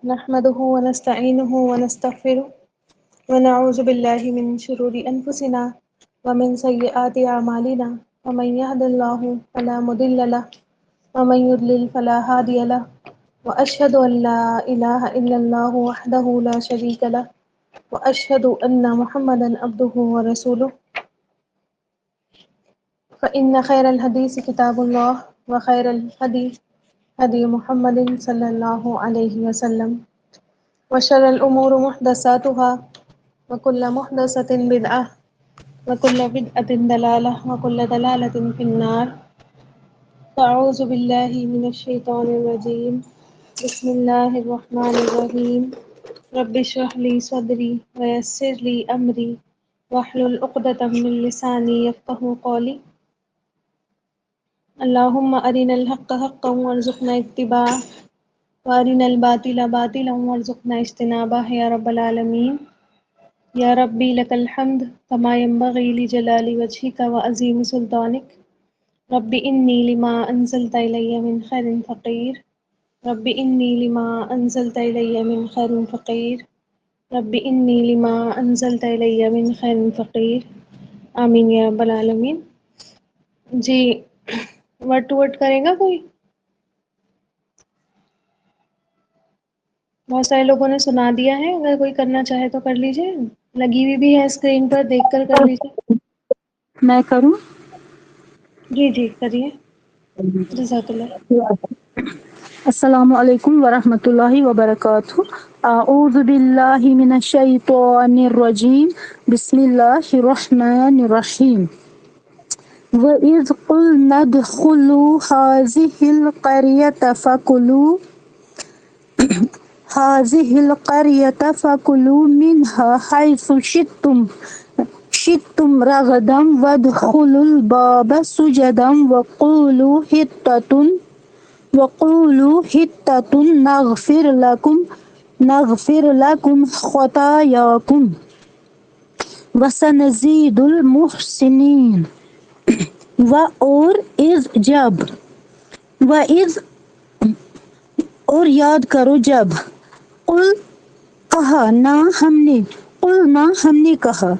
نحمده ونستعينه ونستغفره ونعوذ بالله من شرور أنفسنا ومن سيئات أعمالنا ومن يهد الله فلا مضل له ومن يضلل فلا هادي له وأشهد أن لا إله إلا الله وحده لا شريك له وأشهد أن محمدا عبده ورسوله فإن خير الحديث كتاب الله وخير الهدي هدي محمد صلى الله عليه وسلم وشر الأمور محدثاتها وكل محدثة بدعة وكل بدعة ضلالة وكل ضلالة في النار. أعوذ بالله من الشيطان الرجيم. بسم الله الرحمن الرحيم. رب اشرح لي صدري ويسر لي أمري واحلل عقدة من لساني يفقهوا قولي. اللهم أرنا الحق حقا وارزقنا اتباعه وارنا الباطل باطلا وارزقنا اجتنابه يا رب العالمين. یا ربی لک الحمد کما ینبغی لجلال وجهک وعظیم سلطانک. رب انی لما انزلت الی من خیر فقیر. رب انی لما انزلت الی من خیر فقیر. رب انی لما انزلت الی من خیر فقیر. آمین یا رب العالمین. جی ورڈ ٹو ورڈ کرے گا کوئی؟ بہت سارے لوگوں نے سنا دیا ہے، اگر کوئی کرنا چاہے تو کر لیجئے، لگی ہوئی بھی ہے اسکرین پر، دیکھ کر کر لیجئے۔ میں کروں؟ جی جی کریے، جزاک اللہ۔ السلام علیکم ورحمۃ اللہ وبرکاتہ۔ اعوذ باللہ من الشیطان الرجیم، بسم اللہ الرحمن الرحیم۔ وَإِذْ قُلْنَا ادْخُلُوا هَٰذِهِ الْقَرْيَةَ فَكُلُوا مِنْهَا حَيْثُ شِئْتُمْ رَغَدًا وَادْخُلُوا الْبَابَ سُجَّدًا وَقُولُوا حِطَّةٌ نَغْفِرْ لَكُمْ خَطَايَاكُمْ وَسَنَزِيدُ الْمُحْسِنِينَ۔ وَإِذْ اور یاد کرو جب، قُلْنَا ہم نے کہا،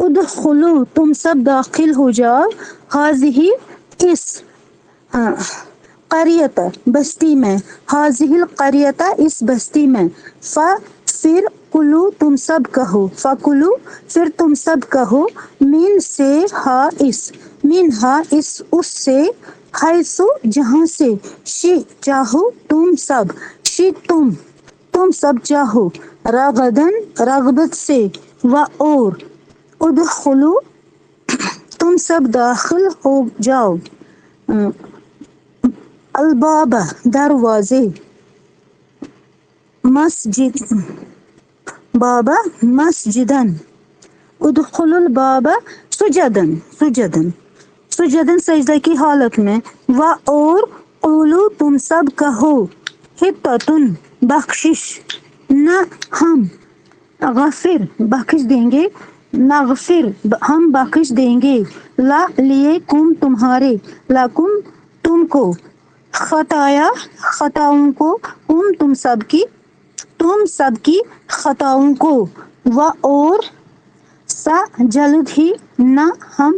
ادخلوا تم سب داخل ہو جاؤ، ہذہ اس قریۃ بستی میں، ہذہ القریۃ اس بستی میں، پھر کلو تم سب کہو، فکلو پھر تم سب کہو، من سے ہا اس اس سے، حیثو جہاں سے، چاہو تم سب، تم سب چاہو، رغدن رغبت سے، اور ادخلو تم سب داخل ہو جاؤ، الباب دروازے، مسجدن ادخلوا الباب سجدن سجدہ کی حالت میں، اور قولو تم سب کہو، حطۃ بخشش، نہ ہم غفر بخش دیں گے، نغفر ہم بخش دیں گے، لا لیے کم تمہارے، لکم تم کو، خطاؤں کو، تم سب کی خطاؤں کو، اور سا جلد ہی، نہ ہم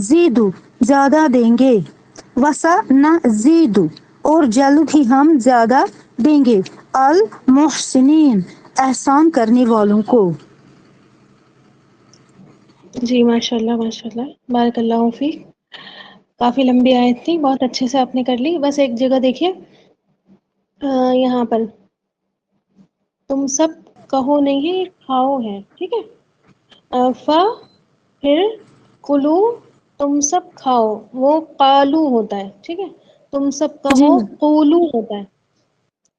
زیدو زیادہ دیں گے، وسا نہ زیدو اور جلد ہی ہم زیادہ دیں گے، المحسنین احسان کرنے والوں کو۔ جی ماشاء اللہ ماشاء اللہ، بارک اللہ فیک۔ کافی لمبی آیت تھی، بہت اچھے سے آپ نے کر لی۔ بس ایک جگہ دیکھیے، یہاں پر تم سب کہو نہیں ہے، یہ کھاؤ ہے، ٹھیک ہے۔ پھر کلو تم سب کھاؤ، وہ قالو ہوتا ہے، ٹھیک ہے۔ تم سب جی کہو، قولو ہوتا ہے،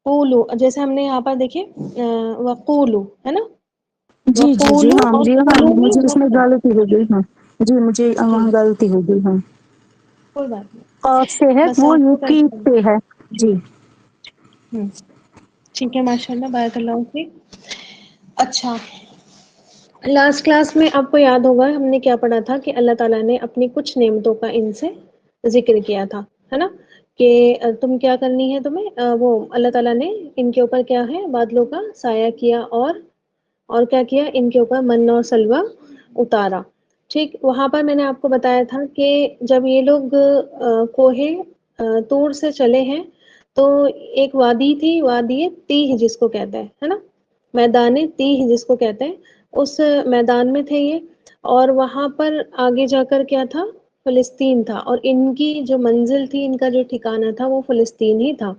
قولو جیسے ہم نے یہاں پر دیکھیں وقولو ہے نا، جی وقولو ہاں اور مجھے قولو میں مجھے اس میں فرق ہے۔ غلطی ہو گئی، ہاں جی مجھے جی وہاں غلطی ہو گئی، ہاں کوئی بات نہیں، قاف سے ہے بس وہ آپ کو یقین سے ہے، جی ٹھیک ہے ماشاء اللہ، بارک اللہ فیک۔ اچھا، لاسٹ کلاس میں آپ کو یاد ہوگا ہم نے کیا پڑھا تھا، کہ اللہ تعالیٰ نے اپنی کچھ نعمتوں کا ان سے ذکر کیا تھا، ہے نا، کہ تم کیا کرنی ہے تمہیں، وہ اللہ تعالیٰ نے ان کے اوپر کیا ہے بادلوں کا سایہ کیا، اور کیا کیا ان کے اوپر من اور سلوہ اتارا. ٹھیک، وہاں پر میں نے آپ کو بتایا تھا کہ جب یہ لوگ کوہ طور سے چلے ہیں تو ایک وادی تھی، وادی تیہ جس کو کہتے ہیں، ہے نا، میدان تیہ جس کو کہتے ہیں، اس میدان میں تھے یہ. اور وہاں پر آگے جا کر کیا تھا، فلسطین تھا، اور ان کی جو منزل تھی، ان کا جو ٹھکانہ تھا وہ فلسطین ہی تھا.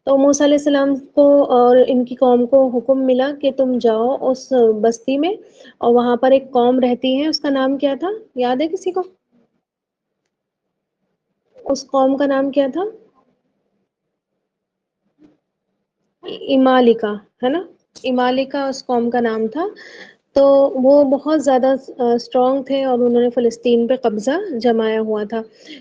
تو موسیٰ علیہ السلام کو اور ان کی قوم کو حکم ملا کہ تم جاؤ اس بستی میں، اور وہاں پر ایک قوم رہتی ہے، اس کا نام کیا تھا، یاد ہے کسی کو؟ اس قوم کا نام کیا تھا؟ امالکا، ہے نا، امالکا اس قوم کا نام تھا. تو وہ بہت زیادہ اسٹرانگ تھے اور انہوں نے فلسطین پہ قبضہ جمایا ہوا تھا.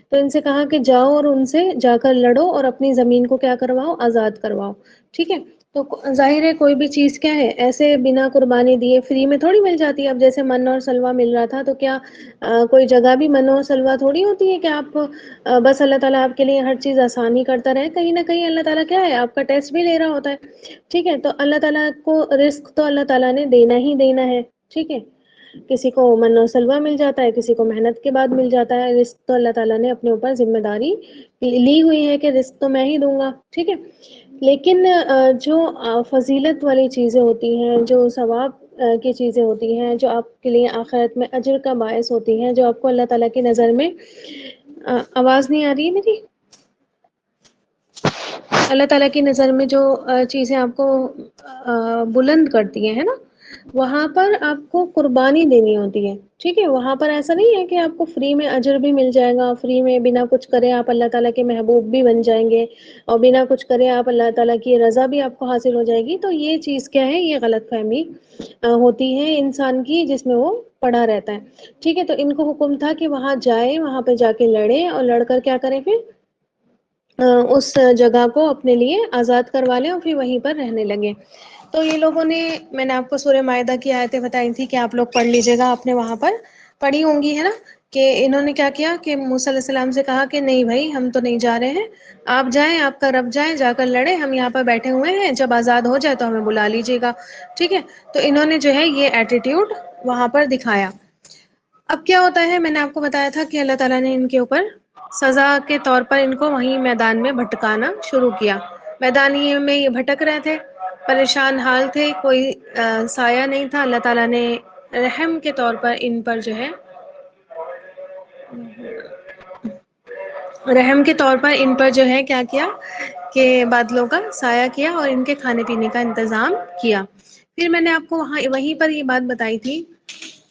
تو ان سے کہا کہ جاؤ اور ان سے جا کر لڑو اور اپنی زمین کو کیا کرواؤ، آزاد کرواؤ. ٹھیک ہے، تو ظاہر ہے کوئی بھی چیز کیا ہے ایسے بنا قربانی دیے فری میں تھوڑی مل جاتی ہے. اب جیسے من اور سلوہ مل رہا تھا تو کیا کوئی جگہ بھی من اور سلوہ تھوڑی ہوتی ہے کہ آپ بس اللہ تعالیٰ آپ کے لیے ہر چیز آسانی کرتا رہے. کہیں نہ کہیں اللہ تعالیٰ کیا ہے آپ کا ٹیسٹ بھی لے رہا ہوتا ہے. ٹھیک ہے، تو اللہ تعالیٰ کو رزق تو اللہ تعالیٰ نے دینا ہی دینا ہے. ٹھیک ہے، کسی کو من و سلوہ مل جاتا ہے، کسی کو محنت کے بعد مل جاتا ہے. رزق تو اللہ تعالیٰ نے اپنے اوپر ذمہ داری لی ہوئی ہے کہ رزق تو میں ہی دوں گا. ٹھیک ہے، لیکن جو فضیلت والی چیزیں ہوتی ہیں، جو ثواب کی چیزیں ہوتی ہیں، جو آپ کے لیے آخرت میں اجر کا باعث ہوتی ہیں، جو آپ کو اللہ تعالیٰ کی نظر میں آواز نہیں آ رہی ہے میری؟ اللہ تعالیٰ کی نظر میں جو چیزیں آپ کو بلند کرتی ہیں، ہے نا، وہاں پر آپ کو قربانی دینی ہوتی ہے. ٹھیک ہے، وہاں پر ایسا نہیں ہے کہ آپ کو فری میں اجر بھی مل جائے گا، فری میں بنا کچھ کرے آپ اللہ تعالیٰ کے محبوب بھی بن جائیں گے، اور بنا کچھ کرے آپ اللہ تعالیٰ کی رضا بھی آپ کو حاصل ہو جائے گی. تو یہ چیز کیا ہے، یہ غلط فہمی ہوتی ہے انسان کی جس میں وہ پڑا رہتا ہے. ٹھیک ہے، تو ان کو حکم تھا کہ وہاں جائیں، وہاں پہ جا کے لڑیں، اور لڑ کر کیا کریں پھر اس جگہ کو اپنے لیے آزاد کروا لیں اور پھر وہیں پر رہنے لگے. تو یہ لوگوں نے، میں نے آپ کو سورہ مائدہ کی آیتیں بتائی تھی کہ آپ لوگ پڑھ لیجیے گا، آپ نے وہاں پر پڑھی ہوں گی، ہے نا، کہ انہوں نے کیا کیا کہ موسیٰ علیہ السلام سے کہا کہ نہیں بھائی ہم تو نہیں جا رہے ہیں، آپ جائیں، آپ کا رب جائیں، جا کر لڑے، ہم یہاں پر بیٹھے ہوئے ہیں، جب آزاد ہو جائے تو ہمیں بلا لیجیے گا. ٹھیک ہے، تو انہوں نے جو ہے یہ ایٹیٹیوڈ وہاں پر دکھایا. اب کیا ہوتا ہے، میں نے آپ کو بتایا تھا کہ اللہ تعالیٰ نے ان کے اوپر سزا کے طور پر ان کو وہیں میدان میں بھٹکانا شروع کیا. میدان میں یہ بھٹک رہے تھے، پریشان حال تھے، کوئی سایہ نہیں تھا. اللہ تعالیٰ نے رحم کے طور پر ان پر جو ہے رحم کے طور پر ان پر جو ہے کیا کیا کہ بادلوں کا سایہ کیا اور ان کے کھانے پینے کا انتظام کیا. پھر میں نے آپ کو وہیں پر یہ بات بتائی تھی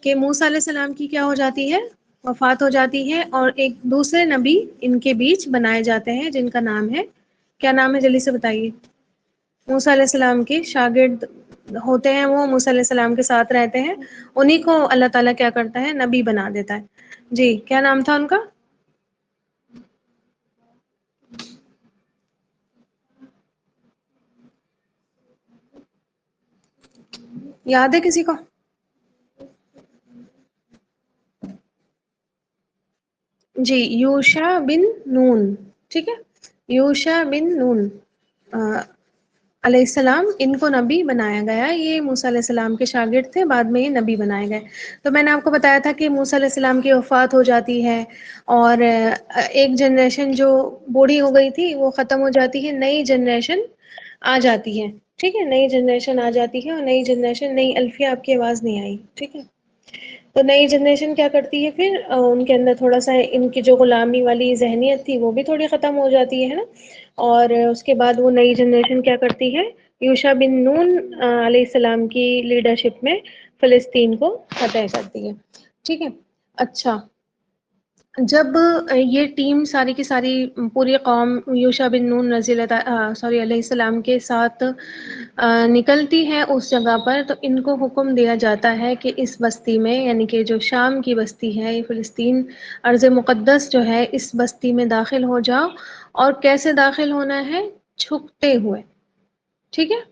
کہ موسیٰ علیہ السلام کی کیا ہو جاتی ہے، وفات ہو جاتی ہے، اور ایک دوسرے نبی ان کے بیچ بنائے جاتے ہیں جن کا نام ہے، کیا نام ہے جلدی سے بتائیے؟ موسیٰ علیہ السلام کے شاگرد ہوتے ہیں، وہ موسیٰ علیہ السلام کے ساتھ رہتے ہیں، انہیں کو اللہ تعالیٰ کیا کرتا ہے، نبی بنا دیتا ہے. جی کیا نام تھا ان کا؟ یاد ہے کسی کو؟ جی یوشع بن نون. ٹھیک ہے، یوشع بن نون علیہ السلام ان کو نبی بنایا گیا. یہ موسیٰ علیہ السلام کے شاگرد تھے، بعد میں یہ نبی بنائے گئے. تو میں نے آپ کو بتایا تھا کہ موسیٰ علیہ السلام کی وفات ہو جاتی ہے اور ایک جنریشن جو بوڑھی ہو گئی تھی وہ ختم ہو جاتی ہے، نئی جنریشن آ جاتی ہے. ٹھیک ہے، نئی جنریشن آ جاتی ہے، اور نئی جنریشن، نئی الفیہ، آپ کی آواز نہیں آئی. ٹھیک ہے، تو نئی جنریشن کیا کرتی ہے پھر ان کے اندر تھوڑا سا ان کی جو غلامی والی ذہنیت تھی وہ بھی تھوڑی ختم ہو جاتی ہے نا. اور اس کے بعد وہ نئی جنریشن کیا کرتی ہے، یوشع بن نون علیہ السلام کی لیڈرشپ میں فلسطین کو فتح کرتی ہے. ٹھیک ہے، اچھا، جب یہ ٹیم ساری کی ساری پوری قوم یوشع بن نون علیہ السلام کے ساتھ نکلتی ہے اس جگہ پر، تو ان کو حکم دیا جاتا ہے کہ اس بستی میں، یعنی کہ جو شام کی بستی ہے، یہ فلسطین ارض مقدس جو ہے، اس بستی میں داخل ہو جاؤ. اور کیسے داخل ہونا ہے، جھکتے ہوئے. ٹھیک ہے،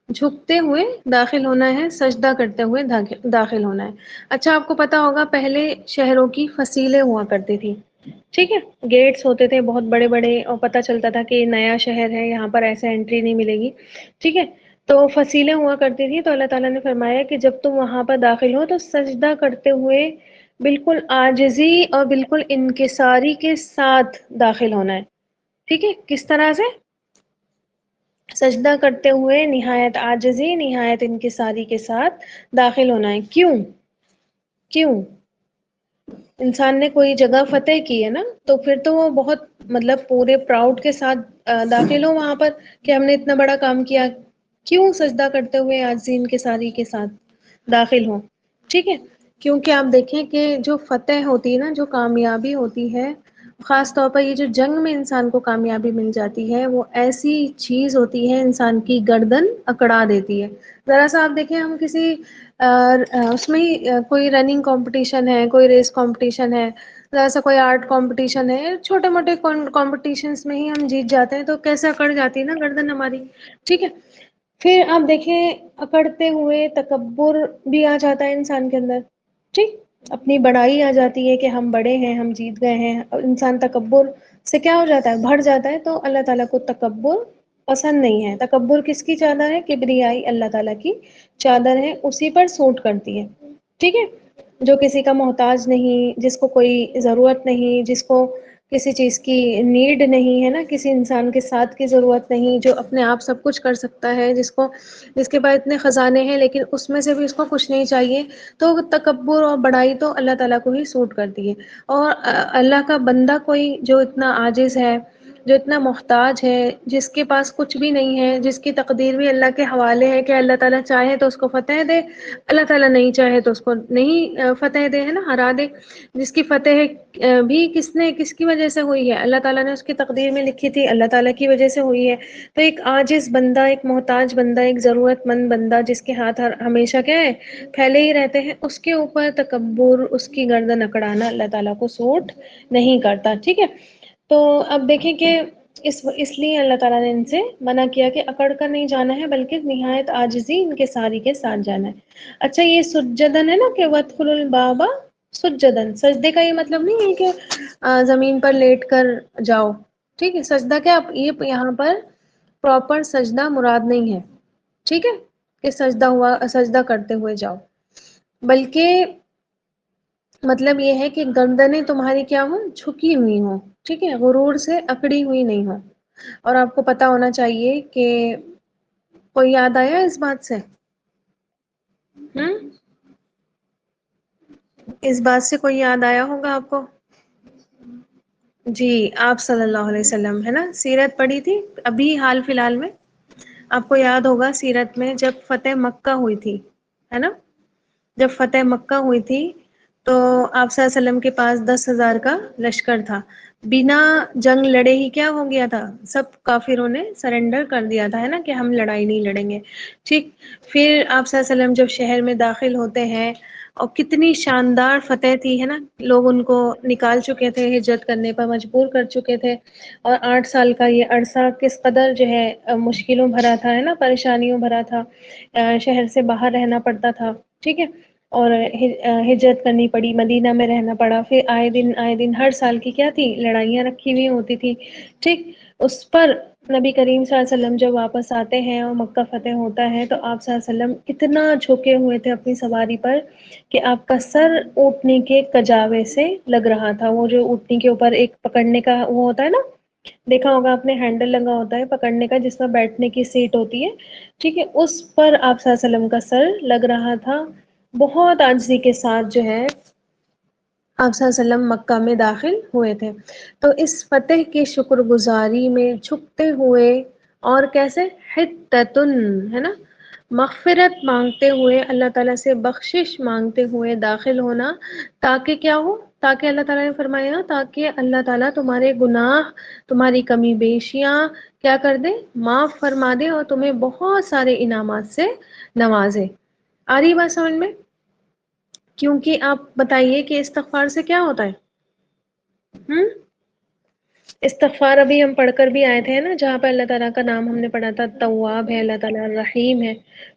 جھکتے ہوئے داخل ہونا ہے، سجدہ کرتے ہوئے داخل ہونا ہے. اچھا، آپ کو پتا ہوگا پہلے شہروں کی فصیلیں ہوا کرتی تھی. ٹھیک ہے، گیٹس ہوتے تھے بہت بڑے بڑے، اور پتہ چلتا تھا کہ نیا شہر ہے، یہاں پر ایسے انٹری نہیں ملے گی. ٹھیک ہے، تو فصیلیں ہوا کرتی تھی. تو اللہ تعالیٰ نے فرمایا کہ جب تم وہاں پر داخل ہو تو سجدہ کرتے ہوئے بالکل عاجزی اور بالکل انکساری کے ساتھ داخل ہونا ہے. ٹھیک ہے، کس طرح سے؟ سجدہ کرتے ہوئے نہایت عاجزی، نہایت انکساری کے ساتھ داخل ہونا ہے. کیوں؟ کیوں؟ انسان نے کوئی جگہ فتح کی ہے نا، تو پھر تو وہ بہت مطلب پورے پراؤڈ کے ساتھ داخل ہو وہاں پر کہ ہم نے اتنا بڑا کام کیا. کیوں سجدہ کرتے ہوئے عاجزی انکساری کے ساتھ داخل ہوں؟ ٹھیک ہے، کیونکہ آپ دیکھیں کہ جو فتح ہوتی ہے نا، جو کامیابی ہوتی ہے، خاص طور پر یہ جو جنگ میں انسان کو کامیابی مل جاتی ہے، وہ ایسی چیز ہوتی ہے انسان کی گردن اکڑا دیتی ہے. ذرا سا آپ دیکھیں، ہم کسی اس میں ہی کوئی رننگ کمپٹیشن ہے، کوئی ریس کمپٹیشن ہے، ذرا سا کوئی آرٹ کمپٹیشن ہے، چھوٹے موٹے کمپٹیشنس میں ہی ہم جیت جاتے ہیں تو کیسے اکڑ جاتی ہے نا گردن ہماری. ٹھیک ہے، پھر آپ دیکھیں اکڑتے ہوئے تکبر بھی آ جاتا ہے انسان کے اندر. ٹھیک، اپنی بڑائی آ جاتی ہے کہ ہم بڑے ہیں، ہم جیت گئے ہیں، اور انسان تکبر سے کیا ہو جاتا ہے؟ بھر جاتا ہے. تو اللہ تعالیٰ کو تکبر پسند نہیں ہے. تکبر کس کی چادر ہے؟ کبریائی اللہ تعالیٰ کی چادر ہے، اسی پر سوٹ کرتی ہے. ٹھیک ہے، جو کسی کا محتاج نہیں، جس کو کوئی ضرورت نہیں، جس کو کسی چیز کی نیڈ نہیں ہے نا، کسی انسان کے ساتھ کی ضرورت نہیں، جو اپنے آپ سب کچھ کر سکتا ہے، جس کے پاس اتنے خزانے ہیں لیکن اس میں سے بھی اس کو کچھ نہیں چاہیے، تو تکبر اور بڑائی تو اللہ تعالیٰ کو ہی سوٹ کرتی ہے. اور اللہ کا بندہ کوئی جو اتنا عاجز ہے، جو اتنا محتاج ہے، جس کے پاس کچھ بھی نہیں ہے، جس کی تقدیر بھی اللہ کے حوالے ہے کہ اللہ تعالیٰ چاہے تو اس کو فتح دے، اللہ تعالیٰ نہیں چاہے تو اس کو نہیں فتح دے، ہے نا، ہرا دے. جس کی فتح بھی کس کی وجہ سے ہوئی ہے؟ اللہ تعالیٰ نے اس کی تقدیر میں لکھی تھی، اللہ تعالیٰ کی وجہ سے ہوئی ہے. تو ایک عاجز بندہ، ایک محتاج بندہ، ایک ضرورت مند بندہ، جس کے ہاتھ ہمیشہ کیا ہے؟ پھیلے ہی رہتے ہیں، اس کے اوپر تکبر، اس کی گردن اکڑانا اللہ تعالیٰ کو سوٹ نہیں کرتا. ٹھیک ہے، تو اب دیکھیں کہ اس لیے اللہ تعالیٰ نے ان سے منع کیا کہ اکڑ کر نہیں جانا ہے، بلکہ نہایت عاجزی انکساری کے ساتھ جانا ہے. اچھا، یہ سجدن ہے نا کہ وَادْخُلُوا الْبَابَ سجدن، سجدے کا یہ مطلب نہیں ہے کہ زمین پر لیٹ کر جاؤ. ٹھیک ہے، سجدہ کیا یہ یہاں پر پراپر سجدہ مراد نہیں ہے. ٹھیک ہے، کہ سجدہ کرتے ہوئے جاؤ، بلکہ مطلب یہ ہے کہ گردنیں تمہاری کیا ہوں؟ جھکی ہوئی ہوں. ٹھیک ہے، غرور سے اکڑی ہوئی نہیں ہو. اور آپ کو پتا ہونا چاہیے کہ کوئی یاد آیا اس بات سے؟ ہم اس بات سے کوئی یاد آیا ہوگا آپ کو؟ جی، آپ صلی اللہ علیہ وسلم، ہے نا، سیرت پڑھی تھی ابھی حال فی الحال میں. آپ کو یاد ہوگا سیرت میں جب فتح مکہ ہوئی تھی، ہے نا، جب فتح مکہ ہوئی تھی تو آپ صلی اللہ علیہ وسلم کے پاس 10,000 کا لشکر تھا. بنا جنگ لڑے ہی کیا ہو گیا تھا؟ سب کافروں نے سرنڈر کر دیا تھا، ہے نا، کہ ہم لڑائی نہیں لڑیں گے. ٹھیک، پھر آپ صلی اللہ علیہ وسلم جب شہر میں داخل ہوتے ہیں، اور کتنی شاندار فتح تھی، ہے نا، لوگ ان کو نکال چکے تھے، ہجرت کرنے پر مجبور کر چکے تھے. اور 8 سال کا یہ عرصہ کس قدر جو ہے مشکلوں بھرا تھا، ہے نا، پریشانیوں بھرا تھا. شہر سے باہر رہنا پڑتا تھا. ٹھیک ہے، اور ہجرت کرنی پڑی، مدینہ میں رہنا پڑا. پھر آئے دن ہر سال کی کیا تھی؟ لڑائیاں رکھی ہوئی ہوتی تھی. ٹھیک، اس پر نبی کریم صلی اللہ علیہ وسلم جب واپس آتے ہیں اور مکہ فتح ہوتا ہے تو آپ صلی اللہ علیہ وسلم اتنا جھکے ہوئے تھے اپنی سواری پر کہ آپ کا سر اونٹنے کے کجاوے سے لگ رہا تھا. وہ جو اونٹنے کے اوپر ایک پکڑنے کا وہ ہوتا ہے نا، دیکھا ہوگا آپ نے، ہینڈل لگا ہوتا ہے پکڑنے کا، جس میں بیٹھنے کی سیٹ ہوتی ہے. ٹھیک ہے، اس پر آپ صلی اللہ علیہ وسلم کا سر لگ رہا تھا. بہت عاجزی کے ساتھ جو ہے آپ صلی اللہ علیہ وسلم مکہ میں داخل ہوئے تھے. تو اس فتح کی شکر گزاری میں جھکتے ہوئے، اور کیسے؟ حتتن، ہے نا، مغفرت مانگتے ہوئے، اللہ تعالیٰ سے بخشش مانگتے ہوئے داخل ہونا. تاکہ کیا ہو؟ تاکہ اللہ تعالیٰ نے فرمایا تاکہ اللہ تعالیٰ تمہارے گناہ، تمہاری کمی بیشیاں کیا کر دے؟ معاف فرما دے، اور تمہیں بہت سارے انعامات سے نوازے. آ رہی بات سمجھ میں؟ کیونکہ آپ بتائیے کہ استغفار سے کیا ہوتا ہے؟ ہم استغفار ابھی ہم پڑھ کر بھی آئے تھے نا، جہاں پہ اللہ تعالیٰ کا نام ہم نے پڑھا تھا، تواب ہے اللہ تعالیٰ، رحیم ہے.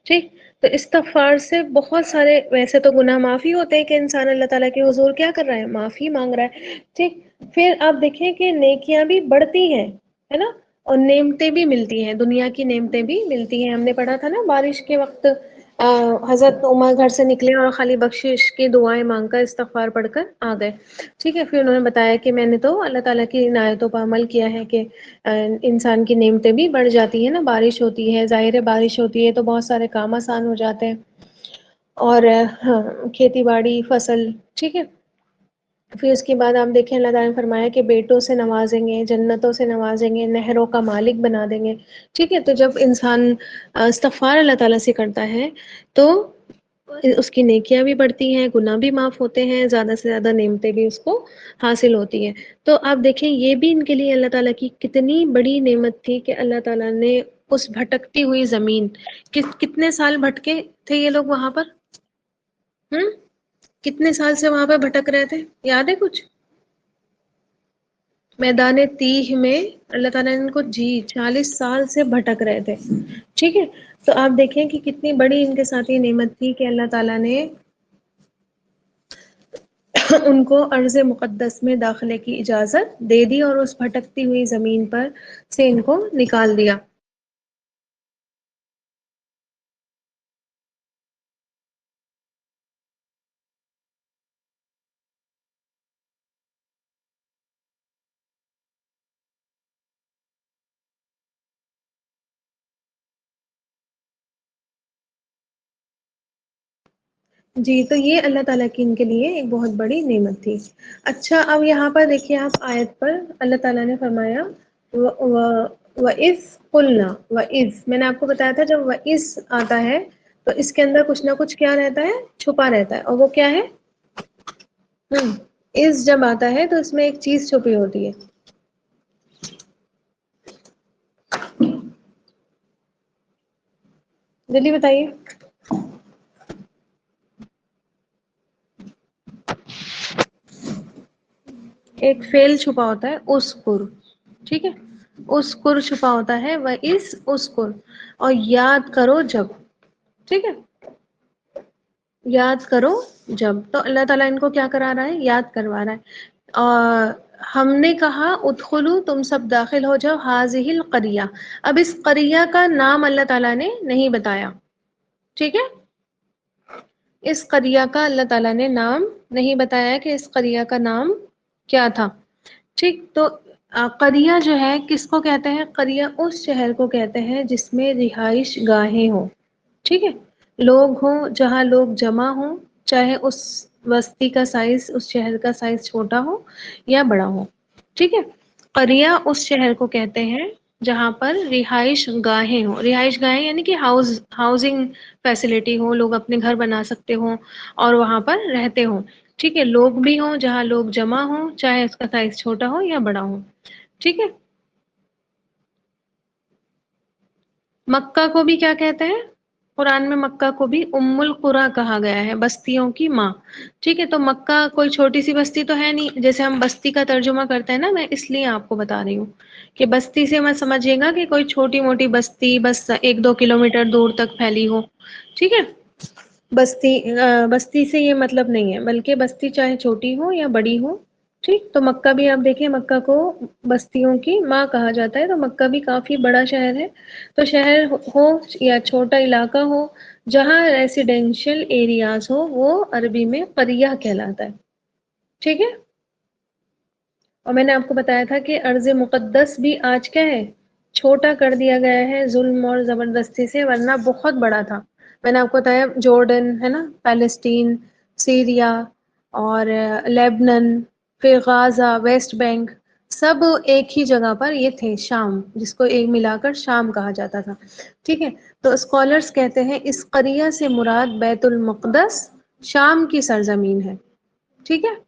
ٹھیک، تو استغفار سے بہت سارے ویسے تو گناہ معافی ہوتے ہیں کہ انسان اللہ تعالیٰ کے حضور کیا کر رہا ہے؟ معافی مانگ رہا ہے. ٹھیک، پھر آپ دیکھیں کہ نیکیاں بھی بڑھتی ہیں، ہے نا، اور نعمتیں بھی ملتی ہیں، دنیا کی نعمتیں بھی ملتی ہیں. ہم نے پڑھا تھا نا بارش کے وقت حضرت عمر گھر سے نکلے اور خالی بخشش کی دعائیں مانگ کر استغفار پڑھ کر آ گئے. ٹھیک ہے، پھر انہوں نے بتایا کہ میں نے تو اللہ تعالیٰ کی عنایتوں پر عمل کیا ہے کہ انسان کی نعمتیں بھی بڑھ جاتی ہیں نا، بارش ہوتی ہے، ظاہر ہے بارش ہوتی ہے تو بہت سارے کام آسان ہو جاتے ہیں، اور ہاں کھیتی باڑی فصل. ٹھیک ہے، پھر اس کے بعد آپ دیکھیں اللہ تعالیٰ نے فرمایا کہ بیٹوں سے نوازیں گے، جنتوں سے نوازیں گے، نہروں کا مالک بنا دیں گے. ٹھیک ہے، تو جب انسان استغفار اللہ تعالیٰ سے کرتا ہے تو اس کی نیکیاں بھی بڑھتی ہیں، گناہ بھی معاف ہوتے ہیں، زیادہ سے زیادہ نعمتیں بھی اس کو حاصل ہوتی ہیں. تو آپ دیکھیں یہ بھی ان کے لیے اللہ تعالیٰ کی کتنی بڑی نعمت تھی کہ اللہ تعالیٰ نے اس بھٹکتی ہوئی زمین، کتنے سال بھٹکے تھے یہ لوگ وہاں پر، کتنے سال سے وہاں پہ بھٹک رہے تھے، یاد ہے کچھ؟ میدان تیہ میں اللہ تعالیٰ نے ان کو 40 سال سے بھٹک رہے تھے. ٹھیک ہے، تو آپ دیکھیں کہ کتنی بڑی ان کے ساتھ یہ نعمت تھی کہ اللہ تعالیٰ نے ان کو ارض مقدس میں داخلے کی اجازت دے دی اور اس بھٹکتی ہوئی زمین پر سے ان کو نکال دیا. جی، تو یہ اللہ تعالیٰ کی ان کے لیے ایک بہت بڑی نعمت تھی. اچھا، اب یہاں پر دیکھیے آپ آیت پر اللہ تعالیٰ نے فرمایا وَإِذْ قُلْنَا وَإِذْ، میں نے آپ کو بتایا تھا جب وَإِذْ آتا ہے تو اس کے اندر کچھ نہ کچھ کیا رہتا ہے، چھپا رہتا ہے، اور وہ کیا ہے؟ از جب آتا ہے تو اس میں ایک چیز چھپی ہوتی ہے. جلدی بتائیے. ایک فعل چھپا ہوتا ہے اذکر، ٹھیک ہے، اذکر چھپا ہوتا ہے وَإِذْ اذکر، اور یاد کرو جب. ٹھیک ہے، یاد کرو جب، تو اللہ تعالیٰ ان کو کیا کرا رہا ہے، یاد کروا رہا ہے. اور ہم نے کہا ادخلوا، تم سب داخل ہو جاؤ، ہذہ القریہ. اب اس قریہ کا نام اللہ تعالیٰ نے نہیں بتایا. ٹھیک ہے، اس قریہ کا اللہ تعالیٰ نے نام نہیں بتایا کہ اس قریہ کا نام کیا تھا. ٹھیک، تو قریہ جو ہے کس کو کہتے ہیں؟ قریہ اس شہر کو کہتے ہیں جس میں رہائش گاہیں ہوں. ٹھیک ہے، لوگ ہوں، جہاں لوگ جمع ہوں، چاہے اس بستی کا سائز، اس شہر کا سائز چھوٹا ہو یا بڑا ہو. ٹھیک ہے، قریہ اس شہر کو کہتے ہیں جہاں پر رہائش گاہیں ہوں. رہائش گاہیں یعنی کہ ہاؤزنگ فیسلٹی ہو، لوگ اپنے گھر بنا سکتے ہوں اور وہاں پر رہتے ہوں. ٹھیک ہے، لوگ بھی ہوں، جہاں لوگ جمع ہوں، چاہے اس کا سائز چھوٹا ہو یا بڑا ہو. ٹھیک ہے، مکہ کو بھی کیا کہتے ہیں؟ قرآن میں مکہ کو بھی ام القریٰ کہا گیا ہے، بستیوں کی ماں. ٹھیک ہے، تو مکہ کوئی چھوٹی سی بستی تو ہے نہیں، جیسے ہم بستی کا ترجمہ کرتے ہیں نا، میں اس لیے آپ کو بتا رہی ہوں کہ بستی سے مت سمجھیے گا کہ کوئی چھوٹی موٹی بستی بس 1-2 کلومیٹر دور تک پھیلی ہو. ٹھیک ہے، بستی سے یہ مطلب نہیں ہے، بلکہ بستی چاہے چھوٹی ہو یا بڑی ہو. ٹھیک، تو مکہ بھی آپ دیکھیں، مکہ کو بستیوں کی ماں کہا جاتا ہے، تو مکہ بھی کافی بڑا شہر ہے. تو شہر ہو یا چھوٹا علاقہ ہو، جہاں ریسیڈینشل ایریاز ہو، وہ عربی میں قریہ کہلاتا ہے. ٹھیک ہے، اور میں نے آپ کو بتایا تھا کہ ارض مقدس بھی آج کیا ہے، چھوٹا کر دیا گیا ہے ظلم اور زبردستی سے، ورنہ بہت بڑا تھا. میں نے آپ کو بتایا جارڈن ہے نا، پیلسٹین، سیریا اور لیبنان، پھر غازہ، ویسٹ بینک، سب ایک ہی جگہ پر یہ تھے. شام، جس کو ایک ملا کر شام کہا جاتا تھا. ٹھیک ہے، تو اسکالرس کہتے ہیں اس قریہ سے مراد بیت المقدس، شام کی سرزمین ہے. ٹھیک ہے،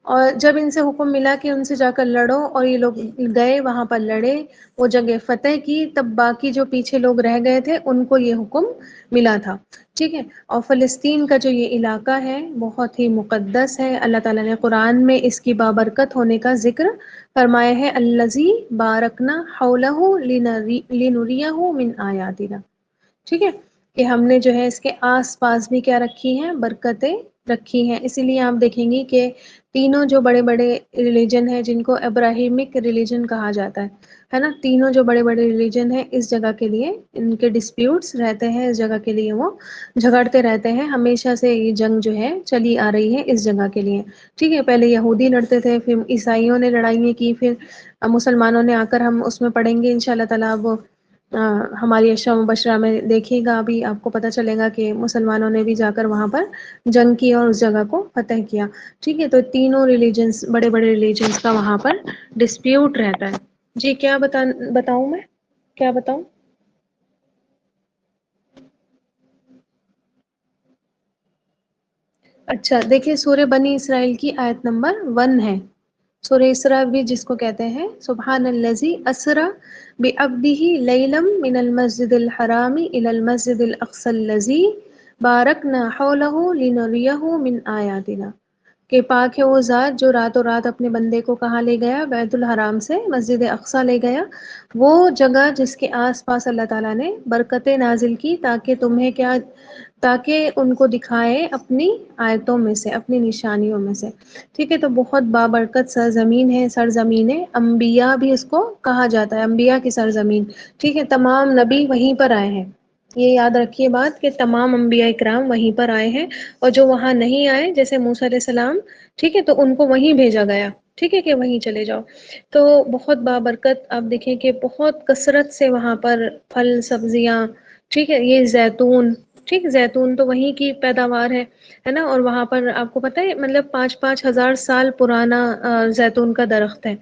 اور جب ان سے حکم ملا کہ ان سے جا کر لڑو، اور یہ لوگ گئے وہاں پر لڑے، وہ جگہ فتح کی، تب باقی جو پیچھے لوگ رہ گئے تھے ان کو یہ حکم ملا تھا. ٹھیک ہے، اور فلسطین کا جو یہ علاقہ ہے بہت ہی مقدس ہے. اللہ تعالیٰ نے قرآن میں اس کی بابرکت ہونے کا ذکر فرمایا ہے، الذی بارکنا حولہ لنریہ من آیاتنا. ٹھیک ہے، کہ ہم نے جو ہے اس کے آس پاس بھی کیا رکھی ہیں، برکتیں رکھی ہیں. اسی لیے آپ دیکھیں گی کہ تینوں جو بڑے بڑے ریلیجن ہیں جن کو ابراہیمک ریلیجن کہا جاتا ہے نا، تینوں جو بڑے بڑے ریلیجن ہیں اس جگہ کے لیے ان کے ڈسپیوٹس رہتے ہیں، اس جگہ کے لیے وہ جھگڑتے رہتے ہیں. ہمیشہ سے یہ جنگ جو ہے چلی آ رہی ہے اس جگہ کے لیے. ٹھیک ہے، پہلے یہودی لڑتے تھے، پھر عیسائیوں نے لڑائیاں کی، پھر مسلمانوں نے آ کر، ہم اس میں پڑھیں گے انشاءاللہ تعالی. وہ ہماری اشرا مبشرہ میں دیکھیے گا، ابھی آپ کو پتہ چلے گا کہ مسلمانوں نے بھی جا کر وہاں پر جنگ کی اور اس جگہ کو فتح کیا. ٹھیک ہے، تو تینوں ریلیجنس، بڑے بڑے ریلیجنس کا وہاں پر ڈسپیوٹ رہتا ہے. جی کیا بتاؤں میں، کیا بتاؤں؟ اچھا دیکھیے، سورہ بنی اسرائیل کی آیت نمبر 1 ہے. سورہ اسراء بھی جس کو کہتے ہیں، سبحان الذی اسریٰ بعبدہ لیلا من المسجد الحرام الی المسجد الاقصی الذی بارکنا حولہ لنریہ من آیاتنا. کہ پاک ہے وہ ذات جو راتوں رات اپنے بندے کو کہاں لے گیا، بیت الحرام سے مسجد اقصیٰ لے گیا، وہ جگہ جس کے آس پاس اللہ تعالیٰ نے برکتیں نازل کی تاکہ تمہیں کیا، تاکہ ان کو دکھائے اپنی آیتوں میں سے، اپنی نشانیوں میں سے. ٹھیک ہے، تو بہت بابرکت سرزمین ہے، سرزمین انبیاء بھی اس کو کہا جاتا ہے، انبیاء کی سرزمین. ٹھیک ہے، تمام نبی وہیں پر آئے ہیں. یہ یاد رکھیے بات کہ تمام انبیاء کرام وہیں پر آئے ہیں، اور جو وہاں نہیں آئے جیسے موسیٰ علیہ السلام، ٹھیک ہے، تو ان کو وہیں بھیجا گیا. ٹھیک ہے، کہ وہیں چلے جاؤ. تو بہت بابرکت، آپ دیکھیں کہ بہت کثرت سے وہاں پر پھل سبزیاں، ٹھیک ہے، یہ زیتون، ٹھیک، زیتون تو وہیں کی پیداوار ہے نا. اور وہاں پر آپ کو پتہ ہے مطلب 5,000 سال پرانا زیتون کا درخت ہے،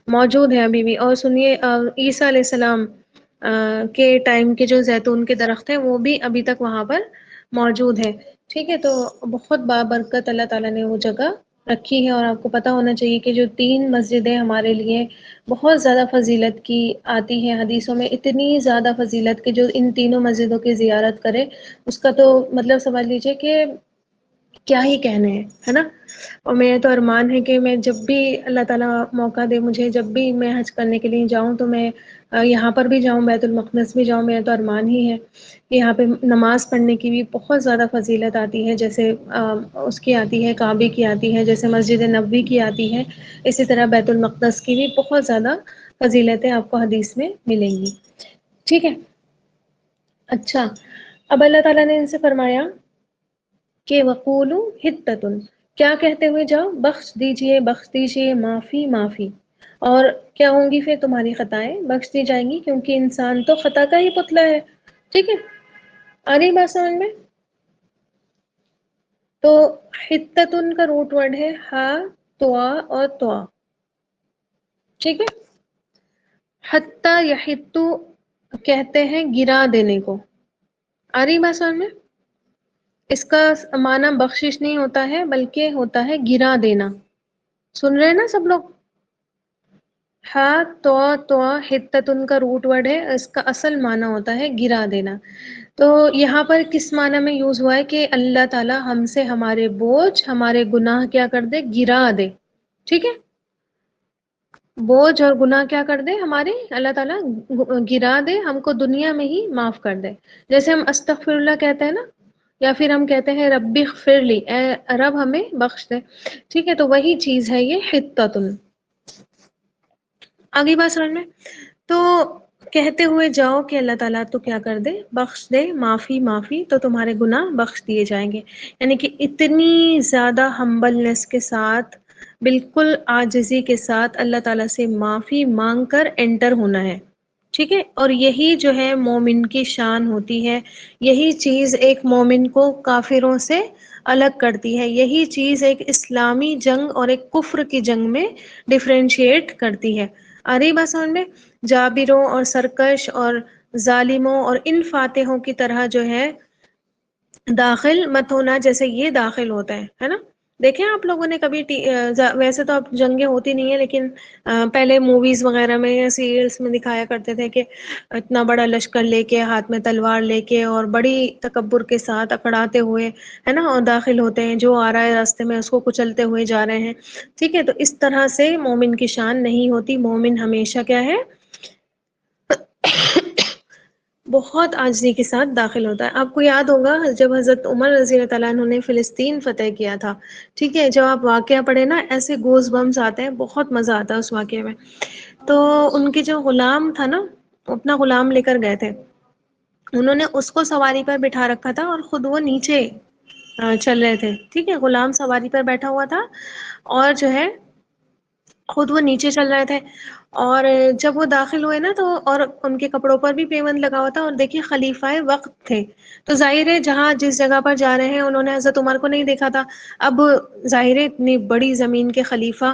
موجود ہے ابھی بھی. اور سنیے، عیسیٰ علیہ السلام کے ٹائم کے جو زیتون کے درخت ہیں وہ بھی ابھی تک وہاں پر موجود ہے. ٹھیک ہے، تو بہت بابرکت اللہ تعالیٰ نے وہ جگہ رکھی ہے. اور آپ کو پتہ ہونا چاہیے کہ جو 3 مسجدیں ہمارے لیے بہت زیادہ فضیلت کی آتی ہیں حدیثوں میں، اتنی زیادہ فضیلت کہ جو ان تینوں مسجدوں کی زیارت کرے اس کا تو مطلب سمجھ لیجئے کہ کیا ہی کہنے ہیں، ہے نا. اور میرا تو ارمان ہے کہ میں جب بھی اللہ تعالیٰ موقع دے مجھے، جب بھی میں حج کرنے کے لیے جاؤں تو میں یہاں پر بھی جاؤں، بیت المقدس بھی جاؤں. میرا تو ارمان ہی ہے. یہاں پہ نماز پڑھنے کی بھی بہت زیادہ فضیلت آتی ہے، جیسے اس کی آتی ہے، کعبے کی آتی ہے، جیسے مسجد نبوی کی آتی ہے، اسی طرح بیت المقدس کی بھی بہت زیادہ فضیلتیں آپ کو حدیث میں ملیں گی. ٹھیک ہے، اچھا، اب اللہ تعالیٰ نے ان سے فرمایا کہ وقولوا حطۃ، کیا کہتے ہوئے جاؤ، بخش دیجئے، بخش دیجئے، معافی معافی. اور کیا ہوں گی پھر تمہاری خطائیں بخش دی جائیں گی، کیونکہ انسان تو خطا کا ہی پتلا ہے. ٹھیک ہے، آ رہی بات سمجھ میں؟ تو حطۃ کا روٹ ورڈ ہے ہا، توا اور توا. ٹھیک ہے، حتی یحتو کہتے ہیں گرا دینے کو. آ رہی بات سمجھ میں؟ اس کا معنی بخشش نہیں ہوتا ہے بلکہ ہوتا ہے گرا دینا. سن رہے ہیں نا سب لوگ؟ ہا تو حتۃ کا روٹ ورڈ ہے، اس کا اصل معنی ہوتا ہے گرا دینا. تو یہاں پر کس معنی میں یوز ہوا ہے کہ اللہ تعالی ہم سے ہمارے بوجھ، ہمارے گناہ کیا کر دے، گرا دے. ٹھیک ہے، بوجھ اور گناہ کیا کر دے ہمارے، اللہ تعالیٰ گرا دے، ہم کو دنیا میں ہی معاف کر دے. جیسے ہم استغفر اللہ کہتے ہیں نا، یا پھر ہم کہتے ہیں رب اغفر لی، اے رب ہمیں بخش دے. ٹھیک ہے، تو وہی چیز ہے یہ حطۃ. آگے بات سمجھ میں؟ تو کہتے ہوئے جاؤ کہ اللہ تعالیٰ تو کیا کر دے، بخش دے، معافی معافی، تو تمہارے گناہ بخش دیے جائیں گے. یعنی کہ اتنی زیادہ ہمبلنس کے ساتھ، بالکل عاجزی کے ساتھ اللہ تعالیٰ سے معافی مانگ کر انٹر ہونا ہے. ٹھیک ہے، اور یہی جو ہے مومن کی شان ہوتی ہے. یہی چیز ایک مومن کو کافروں سے الگ کرتی ہے. یہی چیز ایک اسلامی جنگ اور ایک کفر کی جنگ میں ڈفرینشیٹ کرتی ہے. آ رہی بات سمجھ میں؟ جابروں اور سرکش اور ظالموں اور ان فاتحوں کی طرح جو ہے داخل مت ہونا جیسے یہ داخل ہوتا ہے نا. دیکھیں آپ لوگوں نے کبھی ویسے تو اب جنگیں ہوتی نہیں ہیں، لیکن پہلے موویز وغیرہ میں یا سیریلز میں دکھایا کرتے تھے کہ اتنا بڑا لشکر لے کے، ہاتھ میں تلوار لے کے اور بڑی تکبر کے ساتھ اکڑاتے ہوئے، ہے نا، اور داخل ہوتے ہیں، جو آ رہا ہے راستے میں اس کو کچلتے ہوئے جا رہے ہیں. ٹھیک ہے، تو اس طرح سے مومن کی شان نہیں ہوتی. مومن ہمیشہ کیا ہے، بہت عاجزی کے ساتھ داخل ہوتا ہے. آپ کو یاد ہوگا جب حضرت عمر رضی اللہ تعالیٰ عنہ نے فلسطین فتح کیا تھا، ٹھیک ہے، جب آپ واقعہ پڑھے نا ایسے گوز بمز آتے ہیں، بہت مزہ آتا ہے اس واقعے میں. تو ان کے جو غلام تھا نا، اپنا غلام لے کر گئے تھے، انہوں نے اس کو سواری پر بٹھا رکھا تھا اور خود وہ نیچے چل رہے تھے، ٹھیک ہے، غلام سواری پر بیٹھا ہوا تھا اور جو ہے خود وہ نیچے چل رہے تھے. اور جب وہ داخل ہوئے نا تو اور ان کے کپڑوں پر بھی پیوند لگا ہوا تھا، اور دیکھیے خلیفہ وقت تھے، تو ظاہر ہے جہاں جس جگہ پر جا رہے ہیں انہوں نے حضرت عمر کو نہیں دیکھا تھا. اب ظاہر ہے اتنی بڑی زمین کے خلیفہ،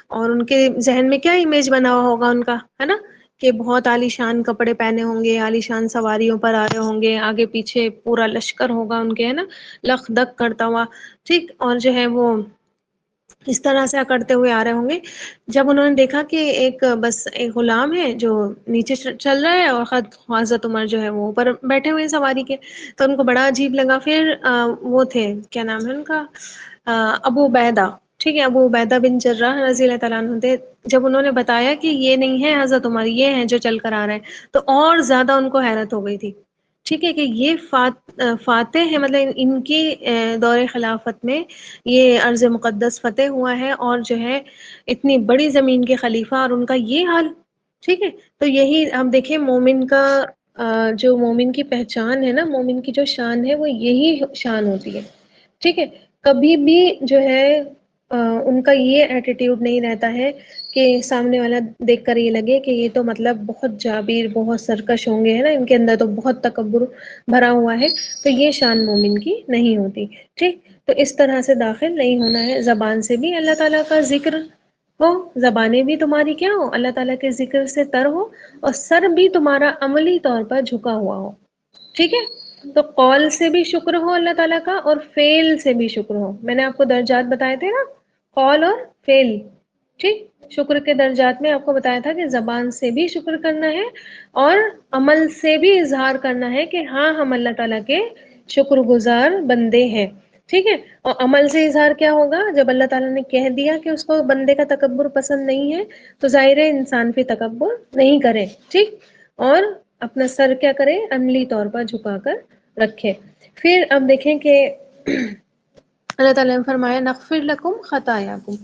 اور ان کے ذہن میں کیا امیج بنا ہوا ہوگا ان کا، ہے نا، کہ بہت عالی شان کپڑے پہنے ہوں گے، عالی شان سواریوں پر آ رہے ہوں گے، آگے پیچھے پورا لشکر ہوگا ان کے، ہے نا، لخ دک کرتا ہوا، ٹھیک، اور جو ہے وہ اس طرح سے کرتے ہوئے آ رہے ہوں گے. جب انہوں نے دیکھا کہ ایک بس ایک غلام ہے جو نیچے چل رہا ہے اور خود حضرت عمر جو ہے وہ اوپر بیٹھے ہوئے ہیں سواری کے، تو ان کو بڑا عجیب لگا. پھر وہ تھے، کیا نام ہے ان کا، ابو عبیدہ، ٹھیک ہے، ابو عبیدہ بن جراح رضی اللہ تعالیٰ عنہ تھے. جب انہوں نے بتایا کہ یہ نہیں ہے حضرت عمر، یہ ہیں جو چل کر آ رہے ہیں، تو اور زیادہ ان کو حیرت ہو گئی تھی، ٹھیک ہے، کہ یہ فاتح ہے، مطلب ان کی دور خلافت میں یہ ارض مقدس فتح ہوا ہے، اور جو ہے اتنی بڑی زمین کے خلیفہ اور ان کا یہ حال، ٹھیک ہے. تو یہی ہم دیکھیں مومن کا جو مومن کی پہچان ہے نا، مومن کی جو شان ہے وہ یہی شان ہوتی ہے، ٹھیک ہے. کبھی بھی جو ہے ان کا یہ ایٹیٹیوڈ نہیں رہتا ہے کہ سامنے والا دیکھ کر یہ لگے کہ یہ تو مطلب بہت جابر، بہت سرکش ہوں گے، ہے نا، ان کے اندر تو بہت تکبر بھرا ہوا ہے. تو یہ شان مومن کی نہیں ہوتی، ٹھیک. تو اس طرح سے داخل نہیں ہونا ہے. زبان سے بھی اللہ تعالیٰ کا ذکر ہو، زبانیں بھی تمہاری کیا ہو، اللہ تعالیٰ کے ذکر سے تر ہو، اور سر بھی تمہارا عملی طور پر جھکا ہوا ہو، ٹھیک ہے. تو قول سے بھی شکر ہو اللہ تعالیٰ کا، اور فعل سے بھی شکر ہو. میں نے آپ کو درجات بتائے تھے نا، قول اور فعل، ٹھیک. شکر کے درجات میں آپ کو بتایا تھا کہ زبان سے بھی شکر کرنا ہے، اور عمل سے بھی اظہار کرنا ہے کہ ہاں ہم اللہ تعالیٰ کے شکر گزار بندے ہیں، ٹھیک ہے. اور عمل سے اظہار کیا ہوگا، جب اللہ تعالیٰ نے کہہ دیا کہ اس کو بندے کا تکبر پسند نہیں ہے، تو ظاہر ہے انسان پہ تکبر نہیں کرے، ٹھیک، اور اپنا سر کیا کرے، عملی طور پر جھکا کر رکھے. پھر اب دیکھیں کہ اللہ تعالیٰ نے فرمایا نغفر لکم خطایاکم.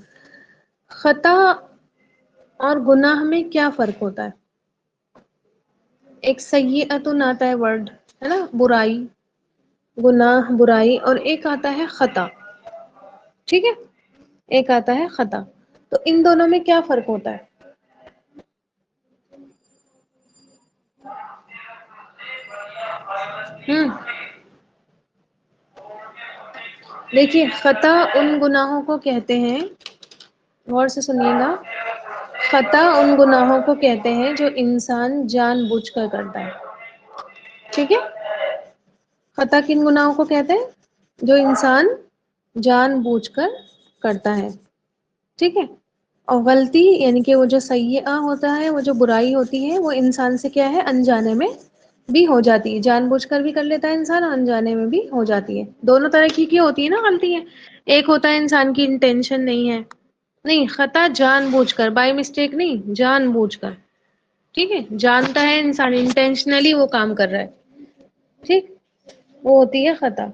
خطا اور گناہ میں کیا فرق ہوتا ہے؟ ایک سیئۃ آتا ہے ورڈ، ہے نا، برائی، گناہ برائی، اور ایک آتا ہے خطا، ٹھیک ہے، ایک آتا ہے خطا. تو ان دونوں میں کیا فرق ہوتا ہے؟ دیکھیے خطا ان گناہوں کو کہتے ہیں، غور سے سنیے گا، خطا ان گناہوں کو کہتے ہیں جو انسان جان بوجھ کر کرتا ہے، ٹھیک ہے. خطا کن گناہوں کو کہتے ہیں؟ جو انسان جان بوجھ کر کرتا ہے، ٹھیک ہے. اور غلطی یعنی کہ وہ جو سیئہ ہوتا ہے، وہ جو برائی ہوتی ہے، وہ انسان سے کیا ہے، انجانے میں بھی ہو جاتی ہے. جان بوجھ کر بھی کر لیتا ہے انسان، اور انجانے میں بھی ہو جاتی ہے. دونوں طرح کی ہوتی ہے نا غلطی ہے. ایک ہوتا ہے انسان کی انٹینشن نہیں ہے، نہیں، خطا جان بوجھ کر، بائی مسٹیک نہیں، جان بوجھ کر، ٹھیک ہے، جانتا ہے انسان، انٹینشنلی وہ کام کر رہا ہے، ٹھیک، وہ ہوتی ہے خطا.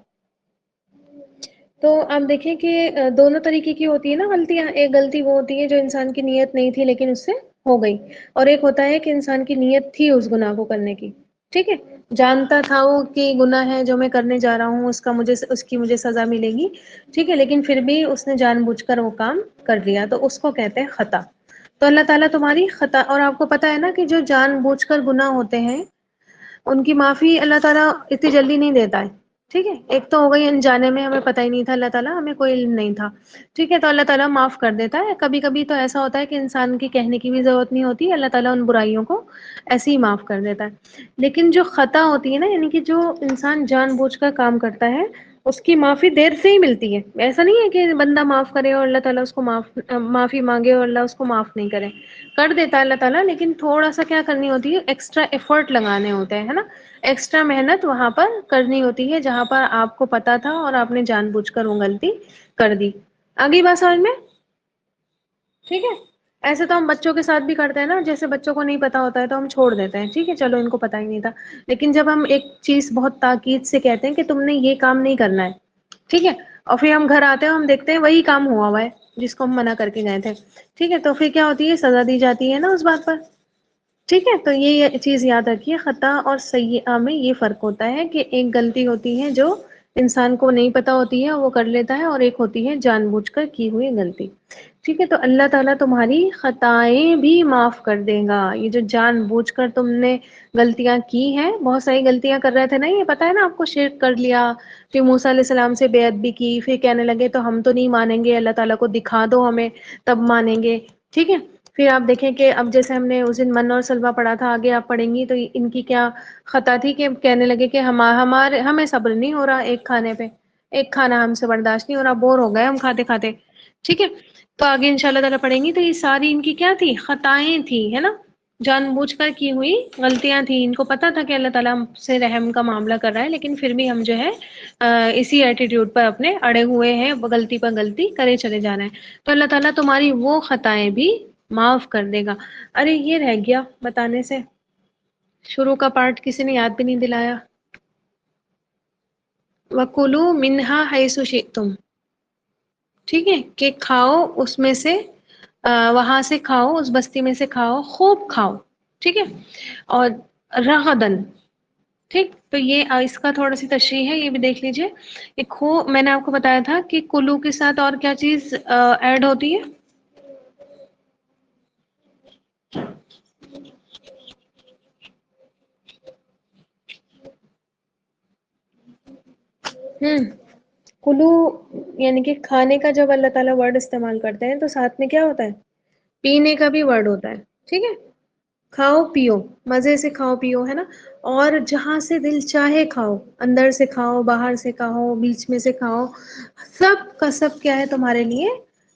تو آپ دیکھیں کہ دونوں طریقے کی ہوتی ہے نا غلطیاں. ایک غلطی وہ ہوتی ہے جو انسان کی نیت نہیں تھی لیکن اس سے ہو گئی، اور ایک ہوتا ہے کہ انسان کی نیت تھی اس گناہ کو کرنے کی، ٹھیک ہے، جانتا تھا وہ کہ گناہ ہے جو میں کرنے جا رہا ہوں، اس کی مجھے سزا ملے گی، ٹھیک ہے، لیکن پھر بھی اس نے جان بوجھ کر وہ کام کر دیا، تو اس کو کہتے ہیں خطا. تو اللہ تعالیٰ تمہاری خطا، اور آپ کو پتا ہے نا کہ جو جان بوجھ کر گناہ ہوتے ہیں ان کی معافی اللہ تعالیٰ اتنی جلدی نہیں دیتا ہے، ٹھیک ہے. ایک تو ہو گئی انجانے میں، ہمیں پتہ ہی نہیں تھا، اللہ تعالیٰ ہمیں کوئی علم نہیں تھا، ٹھیک ہے، تو اللہ تعالیٰ معاف کر دیتا ہے. کبھی کبھی تو ایسا ہوتا ہے کہ انسان کی کہنے کی بھی ضرورت نہیں ہوتی، اللہ تعالیٰ ان برائیوں کو ایسے ہی معاف کر دیتا ہے. لیکن جو خطا ہوتی ہے نا، یعنی کہ جو انسان جان بوجھ کر کام کرتا ہے، اس کی معافی دیر سے ہی ملتی ہے. ایسا نہیں ہے کہ بندہ معاف کرے اور اللہ تعالیٰ اس کو معافی مانگے اور اللہ اس کو معاف نہیں کرے، کر دیتا ہے اللہ تعالیٰ، لیکن تھوڑا سا کیا کرنی ہوتی ہے، ایکسٹرا ایفرٹ لگانے ہوتے ہیں، ہے نا، ایکسٹرا محنت وہاں پر کرنی ہوتی ہے جہاں پر آپ کو پتا تھا اور آپ نے جان بوجھ کر وہ غلطی کر دی. آگئی بات سمجھ میں؟ ٹھیک ہے. ایسے تو ہم بچوں کے ساتھ بھی کرتے ہیں نا، جیسے بچوں کو نہیں پتا ہوتا ہے تو ہم چھوڑ دیتے ہیں، ٹھیک ہے چلو ان کو پتا ہی نہیں تھا، لیکن جب ہم ایک چیز بہت تاکید سے کہتے ہیں کہ تم نے یہ کام نہیں کرنا ہے، ٹھیک ہے، اور پھر ہم گھر آتے ہیں ہم دیکھتے ہیں وہی کام ہوا ہے جس کو ہم منع کر کے گئے تھے، ٹھیک ہے، تو پھر کیا ہوتی ہے، سزا دی جاتی ہے نا اس بات پر، ٹھیک ہے، تو یہ چیز یاد رکھیے، خطا اور سیئہ میں یہ فرق ہوتا ہے کہ ایک غلطی ہوتی ہے جو انسان کو نہیں پتا ہوتی ہے وہ کر لیتا ہے، اور ایک ہوتی ہے جان بوجھ کر کی ہوئی غلطی، ٹھیک ہے، تو اللہ تعالیٰ تمہاری خطائیں بھی معاف کر دے گا، یہ جو جان بوجھ کر تم نے غلطیاں کی ہیں، بہت ساری غلطیاں کر رہے تھے نا، یہ پتا ہے نا آپ کو، شرک کر لیا، پھر موسیٰ علیہ السلام سے بیعت بھی کی، پھر کہنے لگے تو ہم تو نہیں مانیں گے، اللہ تعالیٰ کو دکھا دو ہمیں تب مانیں گے، ٹھیک ہے، پھر آپ دیکھیں کہ اب جیسے ہم نے اس دن من اور سلوہ پڑھا تھا، آگے آپ پڑھیں گی تو ان کی کیا خطا تھی کہ کہنے لگے کہ ہمیں صبر نہیں ہو رہا ایک کھانے پہ، ایک کھانا ہم سے برداشت نہیں ہو رہا، بور ہو گئے ہم کھاتے کھاتے، ٹھیک ہے، تو آگے ان شاء اللہ تعالیٰ پڑھیں گی تو یہ ساری ان کی کیا تھی، خطائیں تھی، ہے نا، جان بوجھ کر کی ہوئی غلطیاں تھیں، ان کو پتا تھا کہ اللہ تعالیٰ ہم سے رحم کا معاملہ کر رہا ہے، لیکن پھر بھی ہم جو ہے اسی ایٹیٹیوڈ پر اپنے اڑے ہوئے ہیں، غلطی پر غلطی کرے چلے جانا ہے، تو اللہ تعالیٰ تمہاری وہ خطائیں بھی معاف کر دے گا۔ ارے یہ رہ گیا بتانے سے، شروع کا پارٹ کسی نے یاد بھی نہیں دلایا، وَكُلُوا مِنْهَا حَيْثُ شِئْتُمْ، ٹھیک ہے، کہ کھاؤ اس میں سے، وہاں سے کھاؤ، اس بستی میں سے کھاؤ، خوب کھاؤ، ٹھیک ہے، اور رغدن، ٹھیک، تو یہ اس کا تھوڑا سی تشریح ہے، یہ بھی دیکھ لیجئے، ایک ہو میں نے آپ کو بتایا تھا کہ کلو کے ساتھ اور کیا چیز ایڈ ہوتی ہے، کلو یعنی کہ کھانے کا جب اللہ تعالیٰ ورڈ استعمال کرتے ہیں تو ساتھ میں کیا ہوتا ہے، پینے کا بھی ورڈ ہوتا ہے، ٹھیک ہے، کھاؤ پیو، مزے سے کھاؤ پیو، ہے نا، اور جہاں سے دل چاہے کھاؤ، اندر سے کھاؤ، باہر سے کھاؤ، بیچ میں سے کھاؤ، سب کا سب کیا ہے تمہارے لیے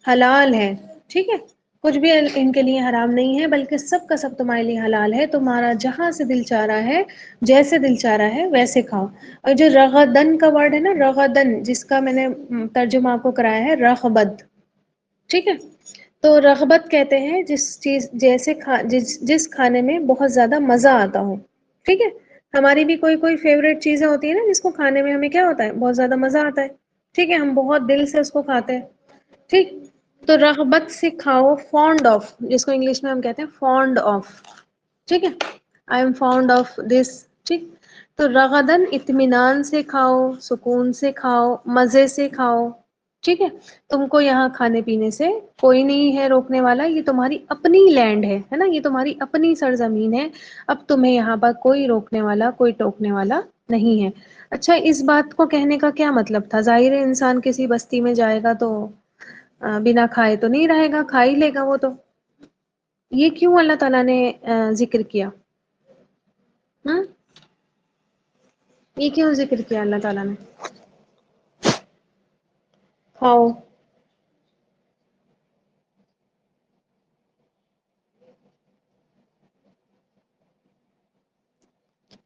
حلال ہے، ٹھیک ہے، کچھ بھی ان کے لیے حرام نہیں ہے، بلکہ سب کا سب تمہارے لیے حلال ہے، تمہارا جہاں سے دل چاہ رہا ہے، جیسے دل چاہ رہا ہے ویسے کھاؤ، اور جو رغدن کا ورڈ ہے نا، رغدن، جس کا میں نے ترجمہ آپ کو کرایا ہے رغبت، ٹھیک ہے، تو رغبت کہتے ہیں جس چیز جیسے جس کھانے میں بہت زیادہ مزہ آتا ہو، ٹھیک ہے، ہماری بھی کوئی کوئی فیوریٹ چیزیں ہوتی ہیں نا جس کو کھانے میں ہمیں کیا ہوتا ہے، بہت زیادہ مزہ آتا ہے، ٹھیک ہے، ہم بہت دل سے اس کو کھاتے ہیں، ٹھیک، تو رغبت سے کھاؤ، فونڈ آف جس کو انگلش میں ہم کہتے ہیں فونڈ آف، ٹھیک ہے، I am found of this, ٹھیک، تو رغدن اطمینان سے کھاؤ، سکون سے کھاؤ، مزے سے کھاؤ، ٹھیک ہے، تم کو یہاں کھانے پینے سے کوئی نہیں ہے روکنے والا، یہ تمہاری اپنی لینڈ ہے نا، یہ تمہاری اپنی سرزمین ہے، اب تمہیں یہاں پر کوئی روکنے والا، کوئی ٹوکنے والا نہیں ہے۔ اچھا اس بات کو کہنے کا کیا مطلب تھا، ظاہر ہے انسان کسی بستی میں جائے گا تو بنا کھائے تو نہیں رہے گا، کھا ہی لے گا وہ تو، یہ کیوں اللہ تعالیٰ نے ذکر کیا، ہم یہ کیوں ذکر کیا اللہ تعالیٰ نے، کھاؤ،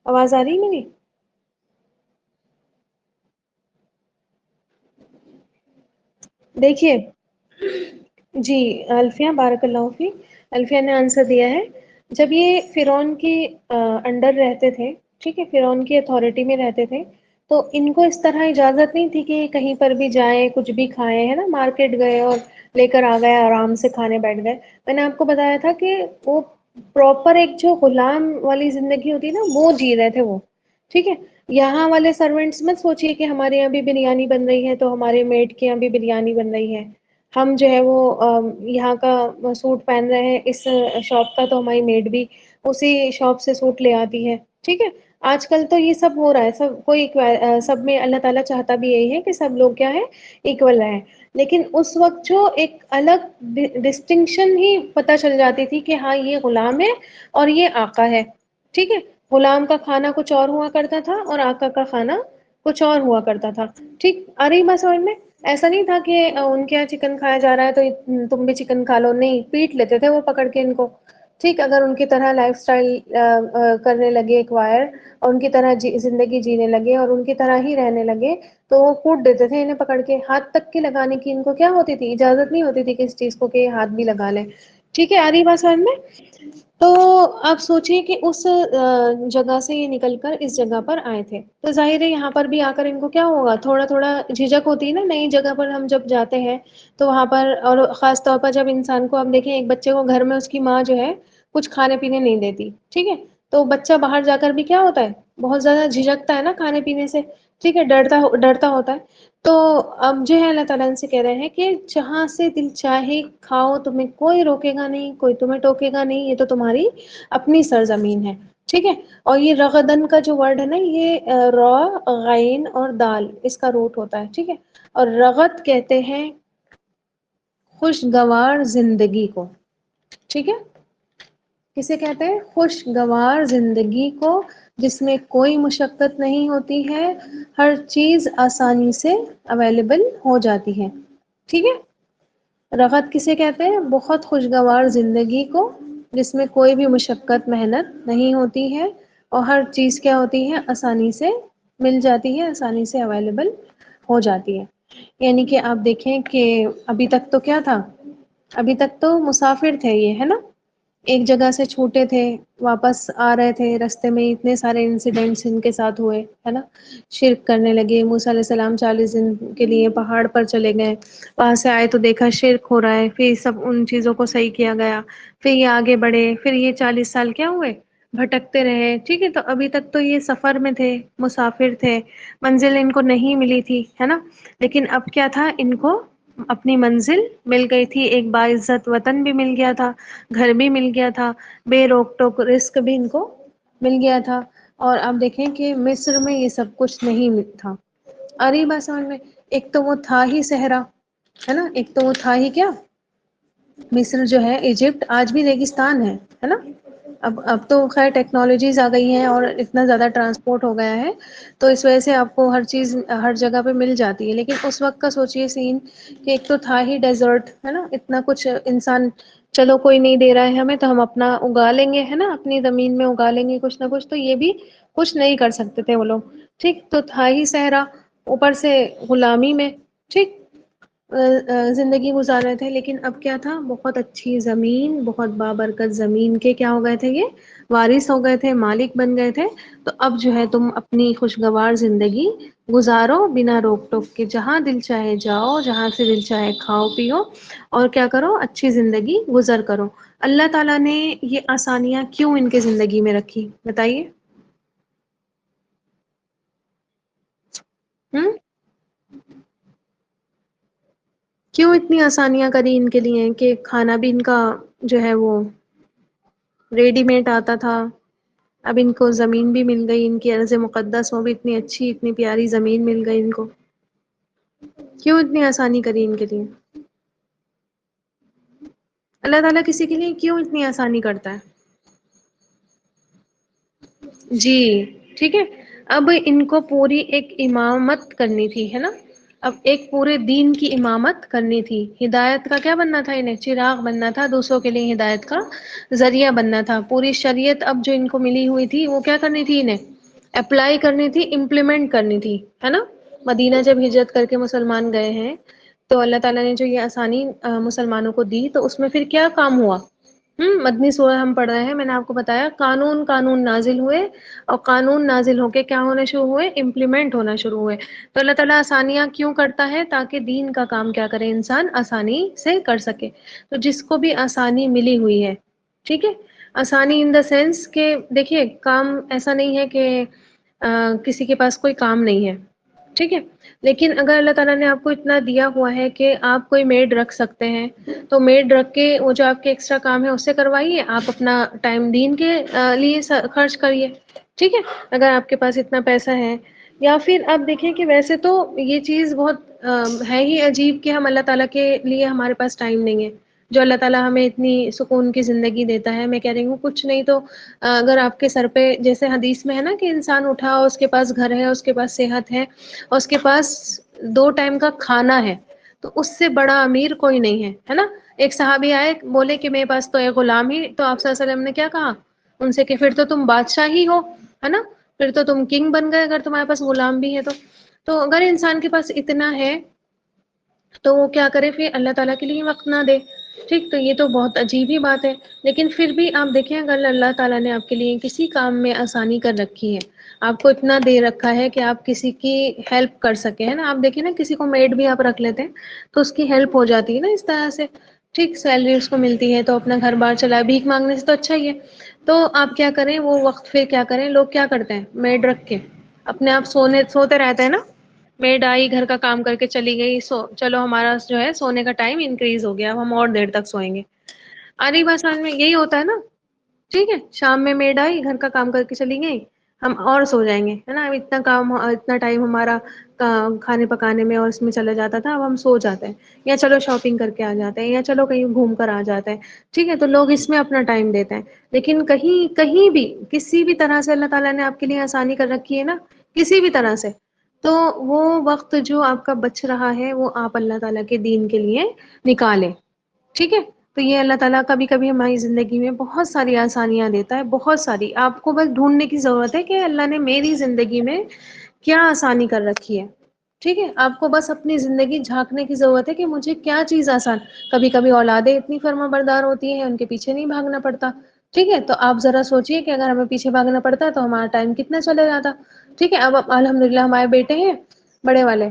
آواز آ رہی ہے میری، دیکھیے، جی الفیہ بارک اللہ فی، الفیہ نے آنسر دیا ہے، جب یہ فرعون کی انڈر رہتے تھے، ٹھیک ہے، فرعون کی اتھارٹی میں رہتے تھے، تو ان کو اس طرح اجازت نہیں تھی کہ کہیں پر بھی جائیں کچھ بھی کھائیں، ہے نا، مارکیٹ گئے اور لے کر آ گئے، آرام سے کھانے بیٹھ گئے، میں نے آپ کو بتایا تھا کہ وہ پراپر ایک جو غلام والی زندگی ہوتی ہے نا وہ جی رہے تھے وہ، ٹھیک ہے، یہاں والے سرونٹس مت سوچئے کہ ہمارے یہاں بھی بریانی بن رہی ہے تو ہمارے میڈ کے یہاں بھی بریانی بن رہی ہے، ہم جو ہے وہ یہاں کا سوٹ پہن رہے ہیں اس شاپ کا تو ہماری میڈ بھی اسی شاپ سے سوٹ لے آتی ہے، ٹھیک ہے، آج کل تو یہ سب ہو رہا ہے، سب کوئی سب میں اللہ تعالیٰ چاہتا بھی یہی ہے کہ سب لوگ کیا ہے ایکول رہیں، لیکن اس وقت جو ایک الگ ڈسٹنکشن ہی پتہ چل جاتی تھی کہ ہاں یہ غلام ہے اور یہ آقا ہے، ٹھیک ہے، غلام کا کھانا کچھ اور ہوا کرتا تھا اور آقا کا کھانا کچھ اور ہوا کرتا تھا، ٹھیک آ رہی بات سمجھ میں، ایسا نہیں تھا کہ ان کے یہاں چکن کھایا جا رہا ہے تو تم بھی چکن کھا لو، نہیں، پیٹ لیتے تھے وہ پکڑ کے ان کو، ٹھیک، اگر ان کی طرح لائف اسٹائل کرنے لگے ایکوائر اور ان کی طرح زندگی جینے لگے اور ان کی طرح ہی رہنے لگے تو وہ کوٹ دیتے تھے انہیں پکڑ کے، ہاتھ تک کے لگانے کی ان کو کیا ہوتی تھی، اجازت نہیں ہوتی تھی کہ اس چیز کو کہ ہاتھ بھی لگا لیں، ٹھیک ہے، آ رہی بات سمجھ میں؟ تو آپ سوچیں کہ اس جگہ سے یہ نکل کر اس جگہ پر آئے تھے، تو ظاہر ہے یہاں پر بھی آ کر ان کو کیا ہوگا، تھوڑا تھوڑا جھجک ہوتی ہے نا، نئی جگہ پر ہم جب جاتے ہیں تو وہاں پر، اور خاص طور پر جب انسان کو، اب دیکھیں ایک بچے کو گھر میں اس کی ماں جو ہے کچھ کھانے پینے نہیں دیتی، ٹھیک ہے، تو بچہ باہر جا کر بھی کیا ہوتا ہے، بہت زیادہ جھجکتا ہے نا کھانے پینے سے، ٹھیک ہے، ڈرتا ہوتا ہے۔ تو اب جو ہے اللہ تعالیٰ ان سے کہہ رہے ہیں کہ جہاں سے دل چاہے کھاؤ، تمہیں کوئی روکے گا نہیں، کوئی تمہیں ٹوکے گا نہیں، یہ تو تمہاری اپنی سرزمین ہے، ٹھیک ہے۔ اور یہ رغدن کا جو ورڈ ہے نا، یہ را، غین اور دال، اس کا روٹ ہوتا ہے، ٹھیک ہے۔ اور رغد کہتے ہیں خوشگوار زندگی کو، ٹھیک ہے، کسے کہتے ہیں؟ خوشگوار زندگی کو، جس میں کوئی مشقت نہیں ہوتی ہے، ہر چیز آسانی سے اویلیبل ہو جاتی ہے، ٹھیک ہے۔ رغد کسے کہتے ہیں؟ بہت خوشگوار زندگی کو، جس میں کوئی بھی مشقت، محنت نہیں ہوتی ہے، اور ہر چیز کیا ہوتی ہے، آسانی سے مل جاتی ہے، آسانی سے اویلیبل ہو جاتی ہے۔ یعنی کہ آپ دیکھیں کہ ابھی تک تو کیا تھا، ابھی تک تو مسافر تھے یہ، ہے نا، ایک جگہ سے چھوٹے تھے، واپس آ رہے تھے، رستے میں اتنے سارے انسیڈنٹس ان کے ساتھ ہوئے، ہے نا، شرک کرنے لگے، موسیٰ علیہ السلام 40 دن کے لیے پہاڑ پر چلے گئے، وہاں سے آئے تو دیکھا شرک ہو رہا ہے، پھر سب ان چیزوں کو صحیح کیا گیا، پھر یہ آگے بڑھے، پھر یہ 40 سال کیا ہوئے، بھٹکتے رہے، ٹھیک ہے۔ تو ابھی تک تو یہ سفر میں تھے، مسافر تھے، منزل ان کو نہیں ملی تھی، ہے نا، لیکن اب کیا تھا، ان کو اپنی منزل مل گئی تھی، ایک باعزت وطن بھی مل گیا تھا، گھر بھی مل گیا تھا، بے روک ٹوک رزق بھی ان کو مل گیا تھا۔ اور آپ دیکھیں کہ مصر میں یہ سب کچھ نہیں تھا۔ آ رہی بات سمجھ میں؟ ایک تو وہ تھا ہی صحرا، ہے نا، ایک تو وہ تھا ہی کیا، مصر جو ہے، ایجپٹ آج بھی ریگستان ہے نا۔ اب تو خیر ٹیکنالوجیز آ گئی ہیں اور اتنا زیادہ ٹرانسپورٹ ہو گیا ہے، تو اس وجہ سے آپ کو ہر چیز ہر جگہ پہ مل جاتی ہے، لیکن اس وقت کا سوچئے سین کہ ایک تو تھا ہی ڈیزرٹ، ہے نا، اتنا کچھ انسان، چلو کوئی نہیں دے رہا ہے ہمیں تو ہم اپنا اگا لیں گے، ہے نا، اپنی زمین میں اگا لیں گے کچھ نہ کچھ، تو یہ بھی کچھ نہیں کر سکتے تھے وہ لوگ، ٹھیک، تو تھا ہی صحرا، اوپر سے غلامی میں، ٹھیک، زندگی گزار رہے تھے، لیکن اب کیا تھا، بہت اچھی زمین، بہت بابرکت زمین کے کیا ہو گئے تھے، یہ وارث ہو گئے تھے، مالک بن گئے تھے۔ تو اب جو ہے تم اپنی خوشگوار زندگی گزارو بنا روک ٹوک کے، جہاں دل چاہے جاؤ، جہاں سے دل چاہے کھاؤ پیو، اور کیا کرو، اچھی زندگی گزر کرو۔ اللہ تعالیٰ نے یہ آسانیاں کیوں ان کے زندگی میں رکھی، بتائیے؟ ہم کیوں اتنی آسانیاں کری ان کے لیے، کہ کھانا بھی ان کا جو ہے وہ ریڈی میڈ آتا تھا، اب ان کو زمین بھی مل گئی، ان کی ارض مقدس وہ بھی اتنی اچھی، اتنی پیاری زمین مل گئی ان کو، کیوں اتنی آسانی کری ان کے لیے؟ اللہ تعالیٰ کسی کے لیے کیوں اتنی آسانی کرتا ہے؟ جی، ٹھیک ہے، اب ان کو پوری ایک امامت کرنی تھی، ہے نا، اب ایک پورے دین کی امامت کرنی تھی، ہدایت کا کیا بننا تھا، انہیں چراغ بننا تھا، دوسروں کے لیے ہدایت کا ذریعہ بننا تھا، پوری شریعت اب جو ان کو ملی ہوئی تھی وہ کیا کرنی تھی، انہیں اپلائی کرنی تھی، امپلیمنٹ کرنی تھی، ہے نا۔ مدینہ جب ہجرت کر کے مسلمان گئے ہیں تو اللہ تعالیٰ نے جو یہ آسانی مسلمانوں کو دی، تو اس میں پھر کیا کام ہوا، مدنی سورہ ہم پڑھ رہے ہیں، میں نے آپ کو بتایا، قانون نازل ہوئے، اور قانون نازل ہو کے کیا ہونے شروع ہوئے، امپلیمنٹ ہونا شروع ہوئے۔ تو اللہ تعالیٰ آسانیاں کیوں کرتا ہے؟ تاکہ دین کا کام کیا کرے، انسان آسانی سے کر سکے۔ تو جس کو بھی آسانی ملی ہوئی ہے، ٹھیک ہے، آسانی ان دا سینس کہ دیکھیے، کام ایسا نہیں ہے کہ کسی کے پاس کوئی کام نہیں ہے، ٹھیک ہے، لیکن اگر اللہ تعالیٰ نے آپ کو اتنا دیا ہوا ہے کہ آپ کوئی میڈ رکھ سکتے ہیں، تو میڈ رکھ کے وہ جو آپ کے ایکسٹرا کام ہے اس سے کروائیے، آپ اپنا ٹائم دین کے لیے خرچ کریے، ٹھیک ہے، اگر آپ کے پاس اتنا پیسہ ہے۔ یا پھر آپ دیکھیں کہ ویسے تو یہ چیز بہت ہے ہی عجیب کہ ہم اللہ تعالیٰ کے لیے ہمارے پاس ٹائم نہیں ہے، جو اللہ تعالیٰ ہمیں اتنی سکون کی زندگی دیتا ہے، میں کہہ رہی ہوں کچھ نہیں تو اگر آپ کے سر پہ، جیسے حدیث میں ہے نا کہ انسان اٹھا، اس کے پاس گھر ہے، اس کے پاس صحت ہے، اور اس کے پاس 2 ٹائم کا کھانا ہے، تو اس سے بڑا امیر کوئی نہیں ہے نا۔ ایک صحابی آئے، بولے کہ میرے پاس تو ایک غلام ہی، تو آپ صلی اللہ علیہ وسلم نے کیا کہا ان سے، کہ پھر تو تم بادشاہ ہی ہو، ہے نا، پھر تو تم کنگ بن گئے اگر تمہارے پاس غلام بھی ہے تو اگر انسان کے پاس اتنا ہے تو وہ کیا کرے، پھر اللہ تعالیٰ کے لیے وقت نہ دے، ٹھیک، تو یہ تو بہت عجیب ہی بات ہے، لیکن پھر بھی آپ دیکھیں اگر اللہ تعالیٰ نے آپ کے لیے کسی کام میں آسانی کر رکھی ہے، آپ کو اتنا دے رکھا ہے کہ آپ کسی کی ہیلپ کر سکیں، ہے نا، آپ دیکھیں نا کسی کو میڈ بھی آپ رکھ لیتے ہیں تو اس کی ہیلپ ہو جاتی ہے نا اس طرح سے، ٹھیک، سیلری اس کو ملتی ہے تو اپنا گھر بار چلا، بھیک مانگنے سے تو اچھا ہی ہے۔ تو آپ کیا کریں، وہ وقت پھر کیا کریں، لوگ کیا کرتے ہیں، میڈ رکھ کے اپنے آپ سوتے رہتے ہیں نا، میڈ آئی گھر کا کام کر کے چلی گئی، چلو ہمارا جو ہے سونے کا ٹائم انکریز ہو گیا، اب ہم اور دیر تک سوئیں گے، آدھی بات سمجھ میں یہی ہوتا ہے نا، ٹھیک ہے، شام میں میڈ آئی گھر کا کام کر کے چلی گئی، ہم اور سو جائیں گے، ہے نا، اب اتنا کام اتنا ٹائم ہمارا کھانے پکانے میں اور اس میں چلا جاتا تھا، اب ہم سو جاتے ہیں، یا چلو شاپنگ کر کے آ جاتے ہیں، یا چلو کہیں گھوم کر آ جاتے ہیں، ٹھیک ہے، تو لوگ اس میں اپنا ٹائم دیتے ہیں، لیکن کہیں کہیں بھی کسی بھی طرح سے اللہ تعالیٰ نے آپ کے لیے آسانی کر رکھی ہے نا، کسی بھی طرح سے، تو وہ وقت جو آپ کا بچ رہا ہے وہ آپ اللہ تعالیٰ کے دین کے لیے نکالیں، ٹھیک ہے، تو یہ اللہ تعالیٰ کبھی کبھی ہماری زندگی میں بہت ساری آسانیاں دیتا ہے، بہت ساری، آپ کو بس ڈھونڈنے کی ضرورت ہے کہ اللہ نے میری زندگی میں کیا آسانی کر رکھی ہے، ٹھیک ہے، آپ کو بس اپنی زندگی جھانکنے کی ضرورت ہے کہ مجھے کیا چیز آسان، کبھی کبھی اولادیں اتنی فرما بردار ہوتی ہیں ان کے پیچھے نہیں بھاگنا پڑتا، ٹھیک ہے، تو آپ ذرا سوچئے کہ اگر ہمیں پیچھے بھاگنا پڑتا ہے تو ہمارا ٹائم کتنا چلے جاتا، ٹھیک ہے، اب الحمد للہ ہمارے بیٹے ہیں بڑے والے،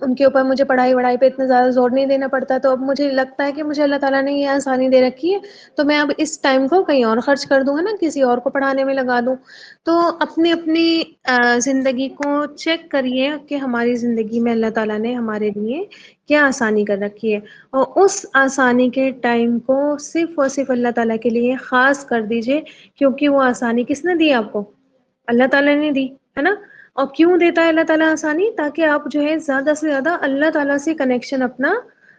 ان کے اوپر مجھے پڑھائی وڑھائی پہ اتنا زیادہ زور نہیں دینا پڑتا، تو اب مجھے لگتا ہے کہ مجھے اللہ تعالیٰ نے یہ آسانی دے رکھی ہے تو میں اب اس ٹائم کو کہیں اور خرچ کر دوں، ہے نا، کسی اور کو پڑھانے میں لگا دوں، تو اپنی اپنی زندگی کو چیک کریے کہ ہماری زندگی میں اللہ تعالیٰ نے ہمارے لیے کیا آسانی کر رکھی ہے، اور اس آسانی کے ٹائم کو صرف اور صرف اللہ تعالیٰ کے لیے خاص کر دیجئے، کیونکہ وہ آسانی کس نے دی آپ کو، اللہ تعالیٰ نے دی، ہے نا، اور کیوں دیتا ہے اللہ تعالیٰ آسانی، تاکہ آپ جو ہے زیادہ سے زیادہ اللہ تعالیٰ سے کنیکشن اپنا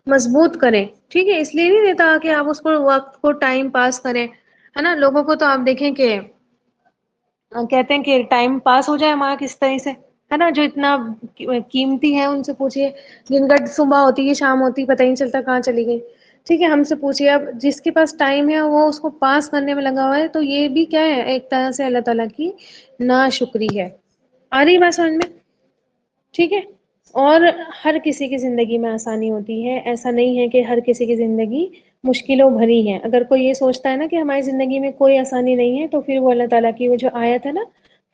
مضبوط کریں، ٹھیک ہے، اس لیے نہیں دیتا کہ آپ اس کو وقت کو ٹائم پاس کریں، ہے نا، لوگوں کو تو آپ دیکھیں کہ کہتے ہیں کہ ٹائم پاس ہو جائے ہمارا کس طرح سے، ہے نا، جو اتنا قیمتی ہے ان سے پوچھئے، جن کا صبح ہوتی ہے شام ہوتی ہے پتہ ہی نہیں چلتا کہاں چلی گئی، ٹھیک ہے، ہم سے پوچھئے اب جس کے پاس ٹائم ہے وہ اس کو پاس کرنے میں لگا ہوا ہے، تو یہ بھی کیا ہے، ایک طرح سے اللہ تعالیٰ کی ناشکری ہے، آ رہی بات سمجھ میں، ٹھیک ہے، اور ہر کسی کی زندگی میں آسانی ہوتی ہے، ایسا نہیں ہے کہ ہر کسی کی زندگی مشکلوں بھری ہے، اگر کوئی یہ سوچتا ہے نا کہ ہماری زندگی میں کوئی آسانی نہیں ہے تو پھر وہ اللہ تعالیٰ کی وہ جو آیت ہے نا،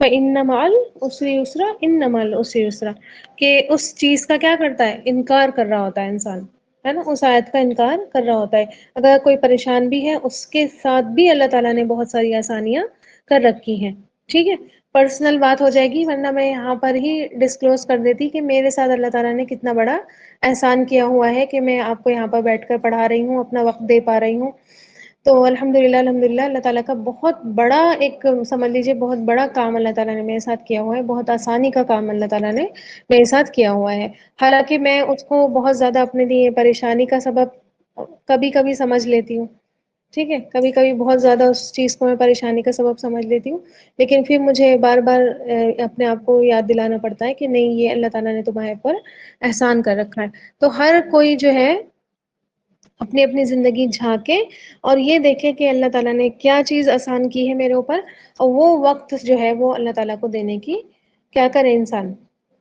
فَإِنَّ مَعَ الْعُسْرِ يُسْرًا إِنَّ مَعَ الْعُسْرِ يُسْرًا، کہ اس چیز کا کیا کرتا ہے، انکار کر رہا ہوتا ہے انسان، ہے نا، اس آیت کا انکار کر رہا ہوتا ہے، اگر کوئی پریشان بھی ہے اس کے ساتھ بھی اللہ تعالیٰ نے بہت ساری آسانیاں کر رکھی ہیں، ٹھیک ہے، پرسنل بات ہو جائے گی ورنہ میں یہاں پر ہی ڈسکلوز کر دیتی کہ میرے ساتھ اللہ تعالیٰ نے کتنا بڑا احسان کیا ہوا ہے کہ میں آپ کو یہاں پر بیٹھ کر پڑھا رہی ہوں، اپنا وقت دے پا رہی ہوں، تو الحمد للہ اللہ تعالیٰ کا بہت بڑا ایک سمجھ لیجیے بہت بڑا کام اللہ تعالیٰ نے میرے ساتھ کیا ہوا ہے، بہت آسانی کا کام اللہ تعالیٰ نے میرے ساتھ کیا ہوا ہے، حالانکہ میں اس کو بہت زیادہ اپنے لیے پریشانی کا سبب کبھی کبھی سمجھ لیتی ہوں، ٹھیک ہے، کبھی کبھی بہت زیادہ اس چیز کو میں پریشانی کا سبب سمجھ لیتی ہوں، لیکن پھر مجھے بار بار اپنے آپ کو یاد دلانا پڑتا ہے کہ نہیں، یہ اللہ تعالیٰ نے تمہارے پر احسان کر رکھا ہے، تو ہر کوئی جو ہے اپنی اپنی زندگی جھانکے اور یہ دیکھے کہ اللہ تعالیٰ نے کیا چیز آسان کی ہے میرے اوپر، اور وہ وقت جو ہے وہ اللہ تعالیٰ کو دینے کی کیا کرے انسان،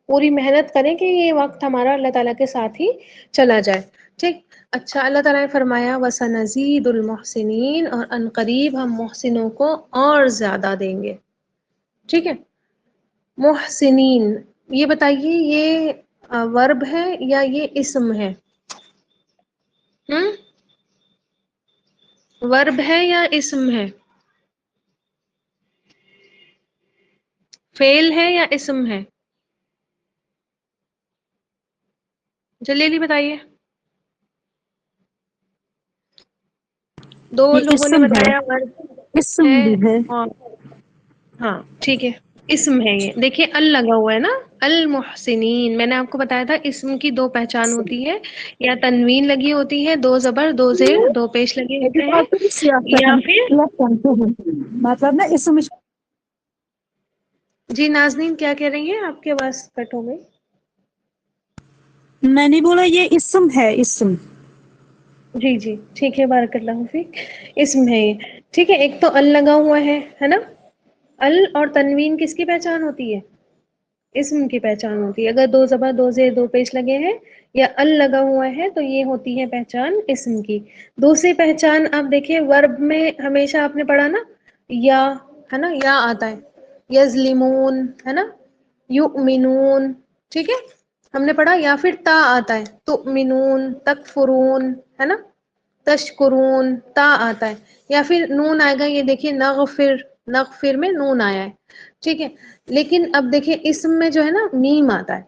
پوری محنت کریں کہ یہ وقت ہمارا اللہ تعالیٰ کے ساتھ ہی چلا جائے، ٹھیک، اچھا، اللہ تعالیٰ نے فرمایا وَسَنَزِيدُ الْمُحْسِنِينَ، اور ان قریب ہم محسنوں کو اور زیادہ دیں گے، ٹھیک ہے، محسنین، یہ بتائیے یہ ورب ہے یا یہ اسم ہے، ہم ورب ہے یا اسم ہے، فعل ہے یا اسم ہے، جلدی بتائیے، دو یہ لوگوں نے اسم ہے، بتایا ورب ہے، اسم بھی ہے، اور ہاں ٹھیک ہے، اسم ہے، یہ دیکھیے ال لگا ہوا ہے نا، المحسنین، میں نے آپ کو بتایا تھا اسم کی دو پہچان ہوتی ہے، یا تنوین لگی ہوتی ہے، دو زبر دو زیر دو پیش لگے ہوتے ہیں، یا پھر مطلب نا اسم جی ناظرین کیا کہہ رہی ہیں، آپ کی آواز کٹ ہو گئی، میں نے بولا یہ اسم ہے، اسم، جی جی ٹھیک ہے، بارک اللہ فیک، اسم ہے یہ، ٹھیک ہے، ایک تو ال لگا ہوا ہے نا، ال اور تنوین کس کی پہچان ہوتی ہے، اسم کی پہچان ہوتی ہے، اگر دو زبر دو زیر دو پیش لگے ہیں یا ال لگا ہوا ہے تو یہ ہوتی ہے پہچان اسم کی. دوسری پہچان آپ دیکھیے ورب میں ہمیشہ آپ نے پڑھا نا یا، ہے نا، یا آتا ہے. یظلمون ہے نا، یؤمنون، ٹھیک ہے ہم نے پڑھا. یا پھر تا آتا ہے تؤمنون، تکفرون، ہے نا، تشکرون، تا آتا ہے. یا پھر نون آئے گا، یہ دیکھیے نغفر، نغفر میں نون آیا ہے، ٹھیک ہے. لیکن اب دیکھیے اسم میں جو ہے نا میم آتا ہے،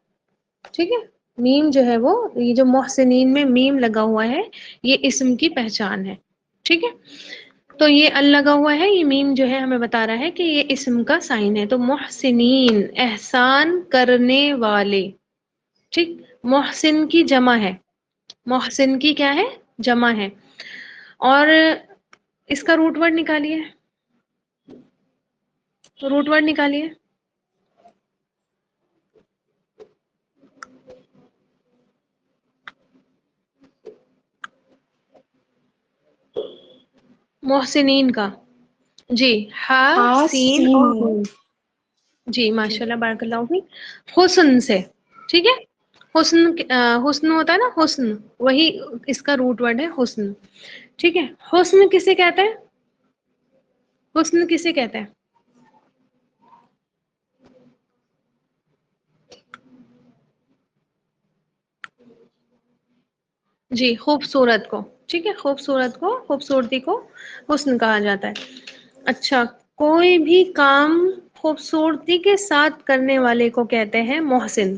ٹھیک ہے. میم جو ہے وہ، یہ جو محسنین میں میم لگا ہوا ہے یہ اسم کی پہچان ہے، ٹھیک ہے. تو یہ ال لگا ہوا ہے، یہ میم جو ہے ہمیں بتا رہا ہے کہ یہ اسم کا سائن ہے. تو محسنین احسان کرنے والے، ٹھیک. محسن کی جمع ہے، محسن کی کیا ہے؟ جمع ہے. اور اس کا روٹ ورڈ نکالیے، روٹ ورڈ نکالیے. محسنین کا، جی، ہا سین اور نون. جی ماشاء اللہ، بارک اللہ فیک. حسن سے، ٹھیک ہے. حسن، حسن ہوتا ہے نا، حسن، وہی اس کا روٹ ورڈ ہے حسن، ٹھیک ہے. حسن کسے کہتے ہیں؟ حسن کسے کہتے ہیں؟ جی خوبصورت کو، ٹھیک ہے. خوبصورت کو، خوبصورتی کو حسن کہا جاتا ہے. اچھا، کوئی بھی کام خوبصورتی کے ساتھ کرنے والے کو کہتے ہیں محسن،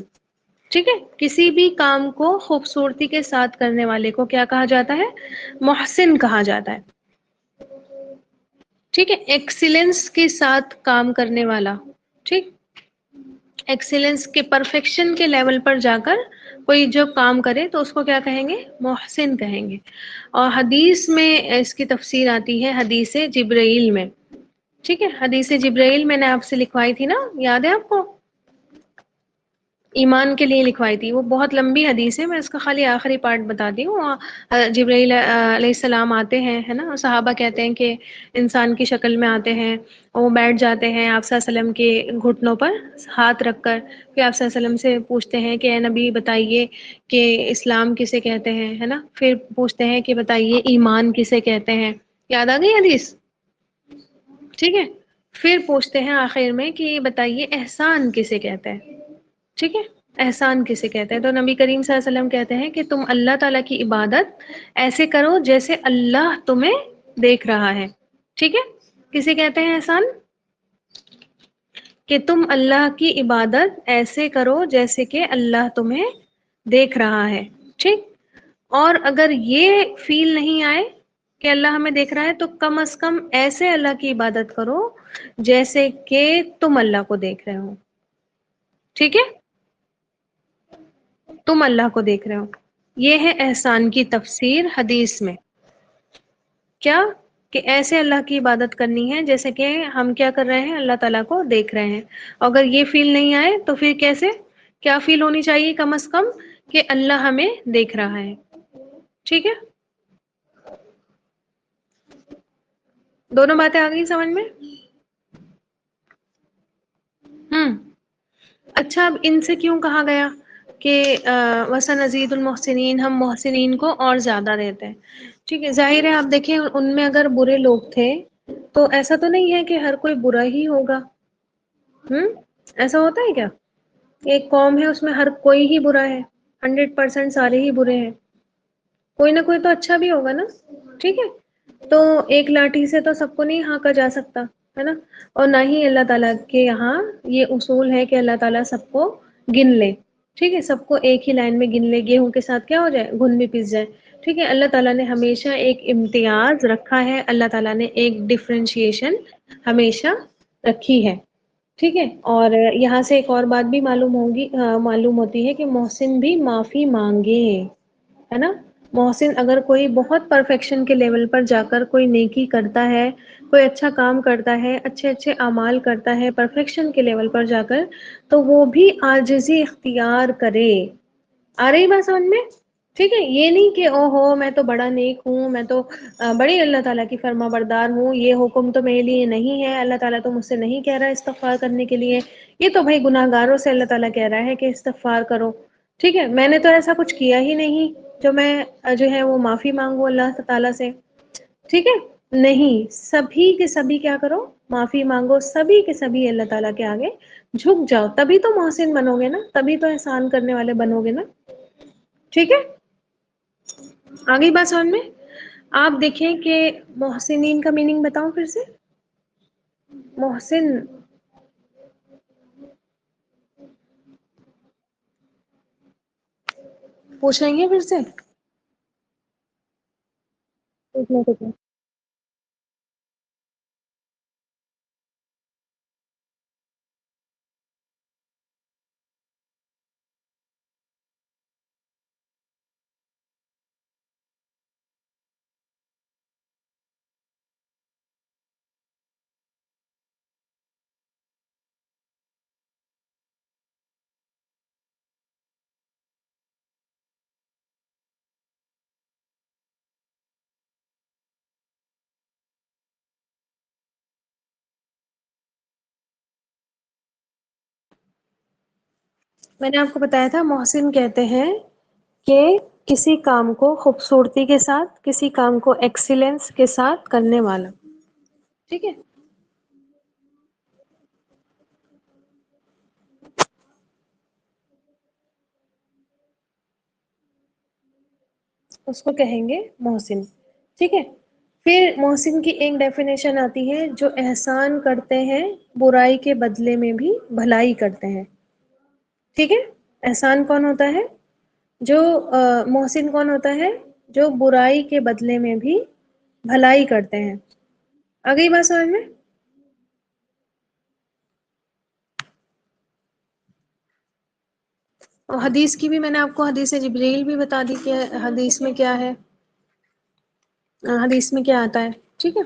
ٹھیک ہے. کسی بھی کام کو خوبصورتی کے ساتھ کرنے والے کو کیا کہا جاتا ہے؟ محسن کہا جاتا ہے، ٹھیک ہے. ایکسیلنس کے ساتھ کام کرنے والا، ٹھیک، ایکسیلنس کے پرفیکشن کے لیول پر جا کر کوئی جو کام کرے تو اس کو کیا کہیں گے؟ محسن کہیں گے. اور حدیث میں اس کی تفسیر آتی ہے حدیث جبرائیل میں، ٹھیک ہے. حدیث جبرائیل میں نے آپ سے لکھوائی تھی نا، یاد ہے آپ کو؟ ایمان کے لیے لکھوائی تھی. وہ بہت لمبی حدیث ہے، میں اس کا خالی آخری پارٹ بتاتی ہوں. جبرائیل علیہ السلام آتے ہیں، ہے نا، صحابہ کہتے ہیں کہ انسان کی شکل میں آتے ہیں، اور وہ بیٹھ جاتے ہیں آپ صلی اللہ علیہ وسلم کے گھٹنوں پر ہاتھ رکھ کر. پھر آپ صلی اللہ علیہ وسلم سے پوچھتے ہیں کہ اے نبی بتائیے کہ اسلام کسے کہتے ہیں، ہے نا. پھر پوچھتے ہیں کہ بتائیے ایمان کسے کہتے ہیں. یاد آ گئی حدیث؟ ٹھیک ہے. پھر پوچھتے ہیں آخر میں کہ بتائیے احسان کسے کہتے ہیں، ٹھیک ہے. احسان کسے کہتے ہیں؟ تو نبی کریم صلی اللہ علیہ وسلم کہتے ہیں کہ تم اللہ تعالیٰ کی عبادت ایسے کرو جیسے اللہ تمہیں دیکھ رہا ہے، ٹھیک ہے. کسے کہتے ہیں احسان؟ کہ تم اللہ کی عبادت ایسے کرو جیسے کہ اللہ تمہیں دیکھ رہا ہے، ٹھیک. اور اگر یہ فیل نہیں آئے کہ اللہ ہمیں دیکھ رہا ہے تو کم از کم ایسے اللہ کی عبادت کرو جیسے کہ تم اللہ کو دیکھ رہے ہو، ٹھیک ہے. تم اللہ کو دیکھ رہے ہو. یہ ہے احسان کی تفسیر حدیث میں. کیا؟ کہ ایسے اللہ کی عبادت کرنی ہے جیسے کہ ہم کیا کر رہے ہیں؟ اللہ تعالیٰ کو دیکھ رہے ہیں. اگر یہ فیل نہیں آئے تو پھر کیسے؟ کیا فیل ہونی چاہیے کم از کم؟ کہ اللہ ہمیں دیکھ رہا ہے، ٹھیک ہے. دونوں باتیں آ گئی سمجھ میں؟ اچھا، اب ان سے کیوں کہا گیا کہ وَسَنَزِيدُ الْمُحْسِنِينَ، ہم محسنین کو اور زیادہ دیتے ہیں، ٹھیک ہے. ظاہر ہے آپ دیکھیں ان میں اگر برے لوگ تھے تو ایسا تو نہیں ہے کہ ہر کوئی برا ہی ہوگا. ایسا ہوتا ہے کیا؟ ایک قوم ہے اس میں ہر کوئی ہی برا ہے، 100% سارے ہی برے ہیں؟ کوئی نہ کوئی تو اچھا بھی ہوگا نا، ٹھیک ہے. تو ایک لاٹھی سے تو سب کو نہیں ہانکا جا سکتا، ہے نا. اور نہ ہی اللہ تعالیٰ کے یہاں یہ اصول ہے کہ اللہ تعالیٰ سب کو گن لے، ٹھیک ہے. سب کو ایک ہی لائن میں گن لے، گیہوں کے ساتھ کیا ہو جائے؟ گھن میں پس جائے، ٹھیک ہے. اللہ تعالیٰ نے ہمیشہ ایک امتیاز رکھا ہے، اللہ تعالیٰ نے ایک ڈفرینشیشن ہمیشہ رکھی ہے، ٹھیک ہے. اور یہاں سے ایک اور بات بھی معلوم ہوتی ہے کہ محسن بھی معافی مانگے، ہے نا. محسن اگر کوئی بہت پرفیکشن کے لیول پر جا کر کوئی نیکی کرتا ہے، کوئی اچھا کام کرتا ہے، اچھے اچھے اعمال کرتا ہے پرفیکشن کے لیول پر جا کر، تو وہ بھی عاجزی اختیار کرے. آ رہی بات سمجھ میں؟ ٹھیک ہے. یہ نہیں کہ او ہو میں تو بڑا نیک ہوں، میں تو بڑی اللہ تعالیٰ کی فرما بردار ہوں، یہ حکم تو میرے لیے نہیں ہے، اللہ تعالیٰ تو مجھ سے نہیں کہہ رہا استغفار کرنے کے لیے، یہ تو بھائی گناہ گاروں سے اللہ تعالیٰ کہہ رہا ہے کہ استغفار کرو، ٹھیک ہے، میں نے تو ایسا کچھ کیا ہی نہیں جو میں جو ہے وہ معافی مانگوں اللہ تعالیٰ سے. ٹھیک ہے، نہیں، سبھی کے سبھی کیا کرو، معافی مانگو، سبھی کے سبھی اللہ تعالیٰ کے آگے جھک جاؤ، تبھی تو محسن بنو گے نا، تبھی تو احسان کرنے والے بنو گے نا. ٹھیک ہے، آگے بات سمجھ میں. آپ دیکھیں کہ محسنین کا میننگ بتاؤں پھر سے. محسن پوچھیں گے پھر سے. ایک منٹ ایک منٹ. میں نے آپ کو بتایا تھا محسن کہتے ہیں کہ کسی کام کو خوبصورتی کے ساتھ، کسی کام کو ایکسیلنس کے ساتھ کرنے والا. ٹھیک ہے، اس کو کہیں گے محسن. ٹھیک ہے، پھر محسن کی ایک ڈیفینیشن آتی ہے جو احسان کرتے ہیں برائی کے بدلے میں بھی بھلائی کرتے ہیں. ٹھیک ہے، احسان کون ہوتا ہے؟ جو محسن کون ہوتا ہے؟ جو برائی کے بدلے میں بھی بھلائی کرتے ہیں. آ گئی بات سمجھ میں؟ اور حدیث کی بھی میں نے آپ کو حدیث جبریل بھی بتا دی کہ حدیث میں کیا ہے، حدیث میں کیا آتا ہے. ٹھیک ہے،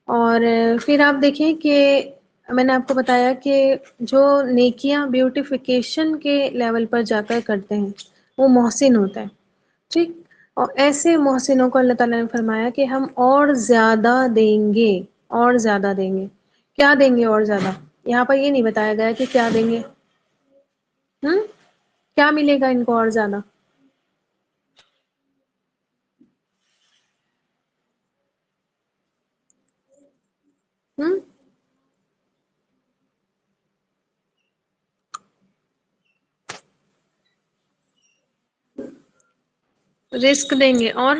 اور پھر آپ دیکھیں کہ میں نے آپ کو بتایا کہ جو نیکیاں بیوٹیفیکیشن کے لیول پر جا کر کرتے ہیں وہ محسن ہوتا ہے. ٹھیک، اور ایسے محسنوں کو اللہ تعالیٰ نے فرمایا کہ ہم اور زیادہ دیں گے، اور زیادہ دیں گے. کیا دیں گے اور زیادہ؟ یہاں پر یہ نہیں بتایا گیا کہ کیا دیں گے. کیا ملے گا ان کو اور زیادہ؟ ہوں رزق دیں گے، اور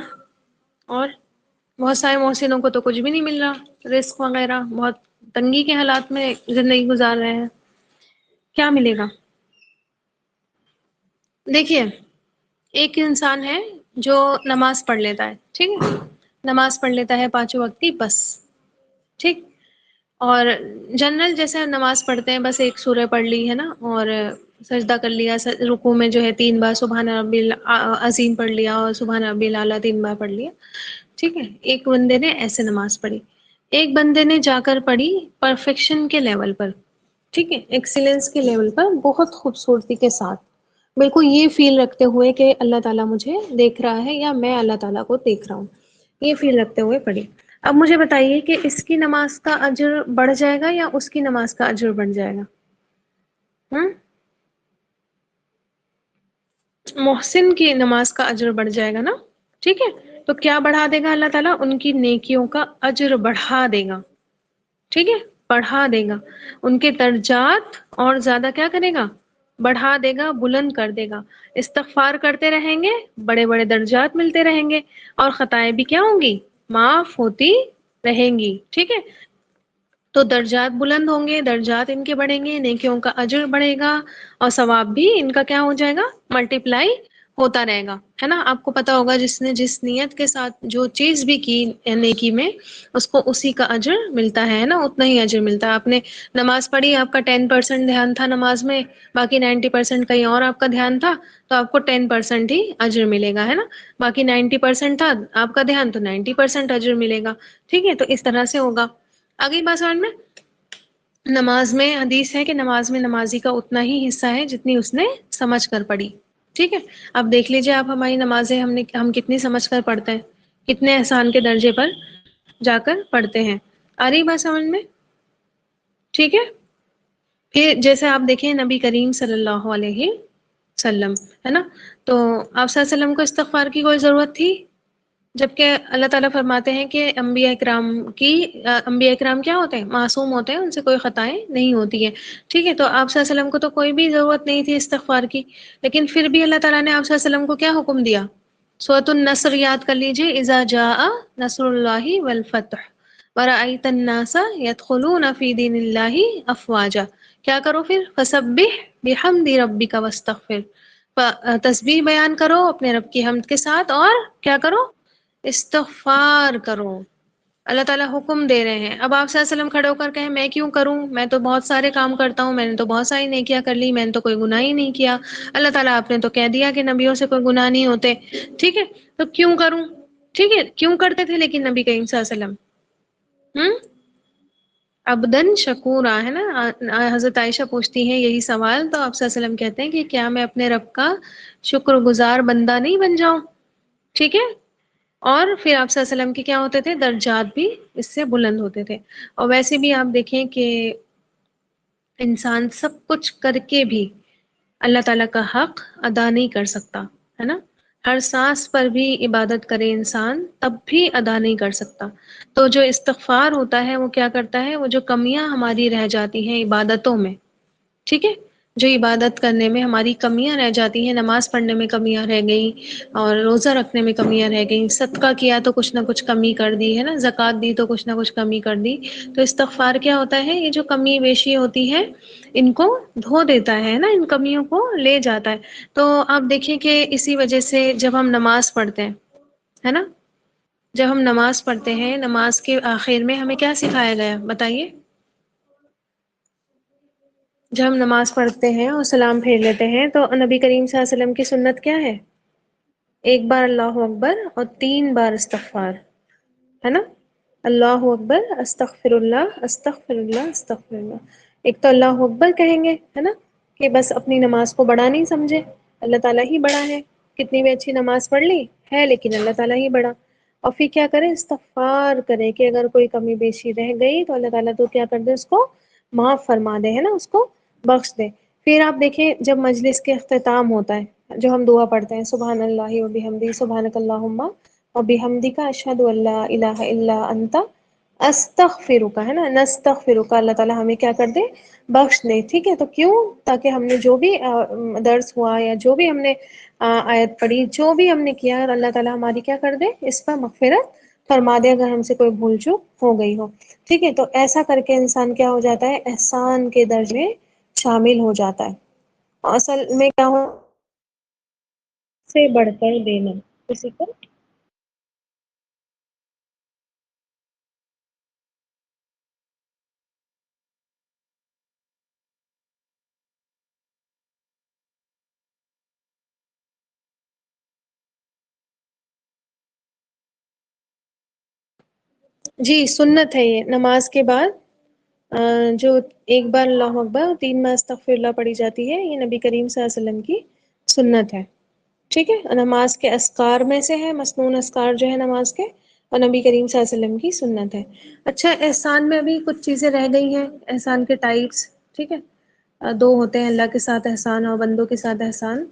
بہت سارے محسنوں کو تو کچھ بھی نہیں مل رہا، رزق وغیرہ، بہت تنگی کے حالات میں زندگی گزار رہے ہیں. کیا ملے گا؟ دیکھیے، ایک انسان ہے جو نماز پڑھ لیتا ہے. ٹھیک ہے، نماز پڑھ لیتا ہے پانچوں وقت کی بس. ٹھیک، اور جنرل جیسے نماز پڑھتے ہیں بس ایک سورہ پڑھ لی ہے نا، اور سجدہ کر لیا، رکوع میں جو ہے 3 بار سبحان ربی عظیم پڑھ لیا اور سبحان ربی الاعلیٰ 3 بار پڑھ لیا. ٹھیک ہے، ایک بندے نے ایسے نماز پڑھی. ایک بندے نے جا کر پڑھی پرفیکشن کے لیول پر. ٹھیک ہے، ایکسیلنس کے لیول پر، بہت خوبصورتی کے ساتھ، بالکل یہ فیل رکھتے ہوئے کہ اللہ تعالیٰ مجھے دیکھ رہا ہے یا میں اللہ تعالیٰ کو دیکھ رہا ہوں، یہ فیل رکھتے ہوئے پڑھی. اب مجھے بتائیے کہ اس کی نماز کا اجر بڑھ جائے گا یا اس کی نماز کا اجر بڑھ جائے گا؟ ہوں محسن کی نماز کا اجر بڑھ جائے گا نا. ٹھیک ہے، تو کیا بڑھا دے گا اللہ تعالیٰ؟ ان کی نیکیوں کا اجر بڑھا دے گا. ٹھیک ہے، بڑھا دے گا، ان کے درجات اور زیادہ کیا کرے گا؟ بڑھا دے گا، بلند کر دے گا. استغفار کرتے رہیں گے، بڑے بڑے درجات ملتے رہیں گے، اور خطائیں بھی کیا ہوں گی؟ معاف ہوتی رہیں گی. ٹھیک ہے، تو درجات بلند ہوں گے، درجات ان کے بڑھیں گے، نیکیوں کا اجر بڑھے گا، اور ثواب بھی ان کا کیا ہو جائے گا؟ ملٹیپلائی ہوتا رہے گا. ہے نا، آپ کو پتا ہوگا جس نے جس نیت کے ساتھ جو چیز بھی کی نیکی میں، اس کو اسی کا اجر ملتا ہے نا، اتنا ہی اجر ملتا ہے. آپ نے نماز پڑھی، آپ کا 10% دھیان تھا نماز میں، باقی 90% کہیں اور آپ کا دھیان تھا، تو آپ کو 10% ہی اجر ملے گا. ہے نا، باقی 90% تھا آپ کا دھیان، تو 90% اجر ملے گا. ٹھیک ہے، تو اس طرح سے ہوگا. آگئی بات سمجھ میں؟ نماز میں حدیث ہے کہ نماز میں نمازی کا اتنا ہی حصہ ہے جتنی اس نے سمجھ کر پڑھی. ٹھیک ہے، اب دیکھ لیجیے آپ ہماری نمازیں ہم کتنی سمجھ کر پڑھتے ہیں، کتنے احسان کے درجے پر جا کر پڑھتے ہیں. آ رہی بات سمجھ میں؟ ٹھیک ہے، پھر جیسے آپ دیکھیں نبی کریم صلی اللہ علیہ وسلم، ہے نا؟ تو آپ صلی اللہ علیہ وسلم کو استغفار کی کوئی ضرورت تھی؟ جبکہ اللہ تعالیٰ فرماتے ہیں کہ انبیاء اکرام کیا ہوتے ہیں؟ معصوم ہوتے ہیں، ان سے کوئی خطائیں نہیں ہوتی ہیں، ٹھیک ہے؟ تو آپ صلی اللہ علیہ وسلم کو تو کوئی بھی ضرورت نہیں تھی استغفار کی، لیکن پھر بھی اللہ تعالیٰ نے آپ صلی اللہ علیہ وسلم کو کیا حکم دیا؟ سورۃ النصر یاد کر لیجئے، اذا جاء نصر اللہ والفتح ورأیت الناس يدخلون فی دین اللہ افواجا، کیا کرو پھر؟ فسبح بحمد ربک واستغفر، تسبیح بیان کرو اپنے رب کی حمد کے ساتھ، اور کیا کرو؟ استغفار کرو۔ اللہ تعالیٰ حکم دے رہے ہیں۔ اب آپ صلی اللہ علیہ وسلم کھڑے ہو کر کہیں میں کیوں کروں، میں تو بہت سارے کام کرتا ہوں، میں نے تو بہت ساری نیکیاں کر لی، میں نے تو کوئی گناہ ہی نہیں کیا، اللہ تعالیٰ آپ نے تو کہہ دیا کہ نبیوں سے کوئی گناہ نہیں ہوتے، ٹھیک ہے؟ تو کیوں کروں؟ ٹھیک ہے، کیوں کرتے تھے لیکن نبی کریم صلی اللہ علیہ وسلم؟ عبدن شکورا، ہے نا؟ حضرت عائشہ پوچھتی ہیں یہی سوال، تو آپ صلی اللہ علیہ وسلم کہتے ہیں کہ کیا میں اپنے رب کا شکر گزار بندہ نہیں بن جاؤں؟ ٹھیک ہے، اور پھر آپ صلی اللہ علیہ وسلم کے کیا ہوتے تھے؟ درجات بھی اس سے بلند ہوتے تھے۔ اور ویسے بھی آپ دیکھیں کہ انسان سب کچھ کر کے بھی اللہ تعالیٰ کا حق ادا نہیں کر سکتا، ہے نا؟ ہر سانس پر بھی عبادت کرے انسان تب بھی ادا نہیں کر سکتا۔ تو جو استغفار ہوتا ہے وہ کیا کرتا ہے؟ وہ جو کمیاں ہماری رہ جاتی ہیں عبادتوں میں، ٹھیک ہے، جو عبادت کرنے میں ہماری کمیاں رہ جاتی ہیں، نماز پڑھنے میں کمیاں رہ گئیں، اور روزہ رکھنے میں کمیاں رہ گئیں، صدقہ کیا تو کچھ نہ کچھ کمی کر دی، ہے نا؟ زکوٰۃ دی تو کچھ نہ کچھ کمی کر دی، تو استغفار کیا ہوتا ہے؟ یہ جو کمی بیشی ہوتی ہے ان کو دھو دیتا ہے نا، ان کمیوں کو لے جاتا ہے۔ تو آپ دیکھیں کہ اسی وجہ سے جب ہم نماز پڑھتے ہیں، ہے نا؟ جب ہم نماز پڑھتے ہیں، نماز کے آخر میں ہمیں کیا سکھایا گیا بتائیے؟ جب ہم نماز پڑھتے ہیں اور سلام پھیر لیتے ہیں تو نبی کریم صلی اللہ علیہ وسلم کی سنت کیا ہے؟ ایک بار اللہ اکبر اور 3 بار استغفار، ہے نا؟ اللہ اکبر، استغفر اللہ، استغفر اللہ، استغفر اللہ۔ ایک تو اللہ اکبر کہیں گے، ہے نا، کہ بس اپنی نماز کو بڑا نہیں سمجھے، اللہ تعالیٰ ہی بڑا ہے، کتنی بھی اچھی نماز پڑھ لی ہے لیکن اللہ تعالیٰ ہی بڑا۔ اور پھر کیا کریں؟ استغفار کریں کہ اگر کوئی کمی بیشی رہ گئی تو اللہ تعالیٰ تو کیا کر دے، اس کو معاف فرما دے، ہے نا، اس کو بخش دے۔ پھر آپ دیکھیں جب مجلس کے اختتام ہوتا ہے، جو ہم دعا پڑھتے ہیں، سبحان اللہ و بحمدہ، سبحانک اللہم و بحمدک، اشہد ان لا الہ الا انت استغفرک، ہے نا؟ نستغفرک، اللہ تعالیٰ ہمیں کیا کر دے؟ بخش دے، ٹھیک ہے؟ تو کیوں؟ تاکہ ہم نے جو بھی درس ہوا یا جو بھی ہم نے آیت پڑھی، جو بھی ہم نے کیا، اللہ تعالیٰ ہماری کیا کر دے؟ اس پر مغفرت فرما دے، اگر ہم سے کوئی بھول چوک ہو گئی ہو، ٹھیک ہے؟ تو ایسا کر کے انسان کیا ہو جاتا ہے؟ احسان کے درجے میں شامل ہو جاتا ہے۔ اصل میں کیا ہو سے بڑھ کر دینا کسی کو۔ جی سنت ہے یہ، نماز کے بعد جو ایک بار اللہ اکبر 3 بار استغفر اللہ پڑھی جاتی ہے، یہ نبی کریم صلی اللہ علیہ وسلم کی سنت ہے، ٹھیک ہے؟ نماز کے اذکار میں سے ہے، مسنون اذکار جو ہے نماز کے، اور نبی کریم صلی اللہ علیہ وسلم کی سنت ہے۔ اچھا، احسان میں ابھی کچھ چیزیں رہ گئی ہیں، احسان کے ٹائپس، ٹھیک ہے؟ 2 ہوتے ہیں، اللہ کے ساتھ احسان اور بندوں کے ساتھ احسان،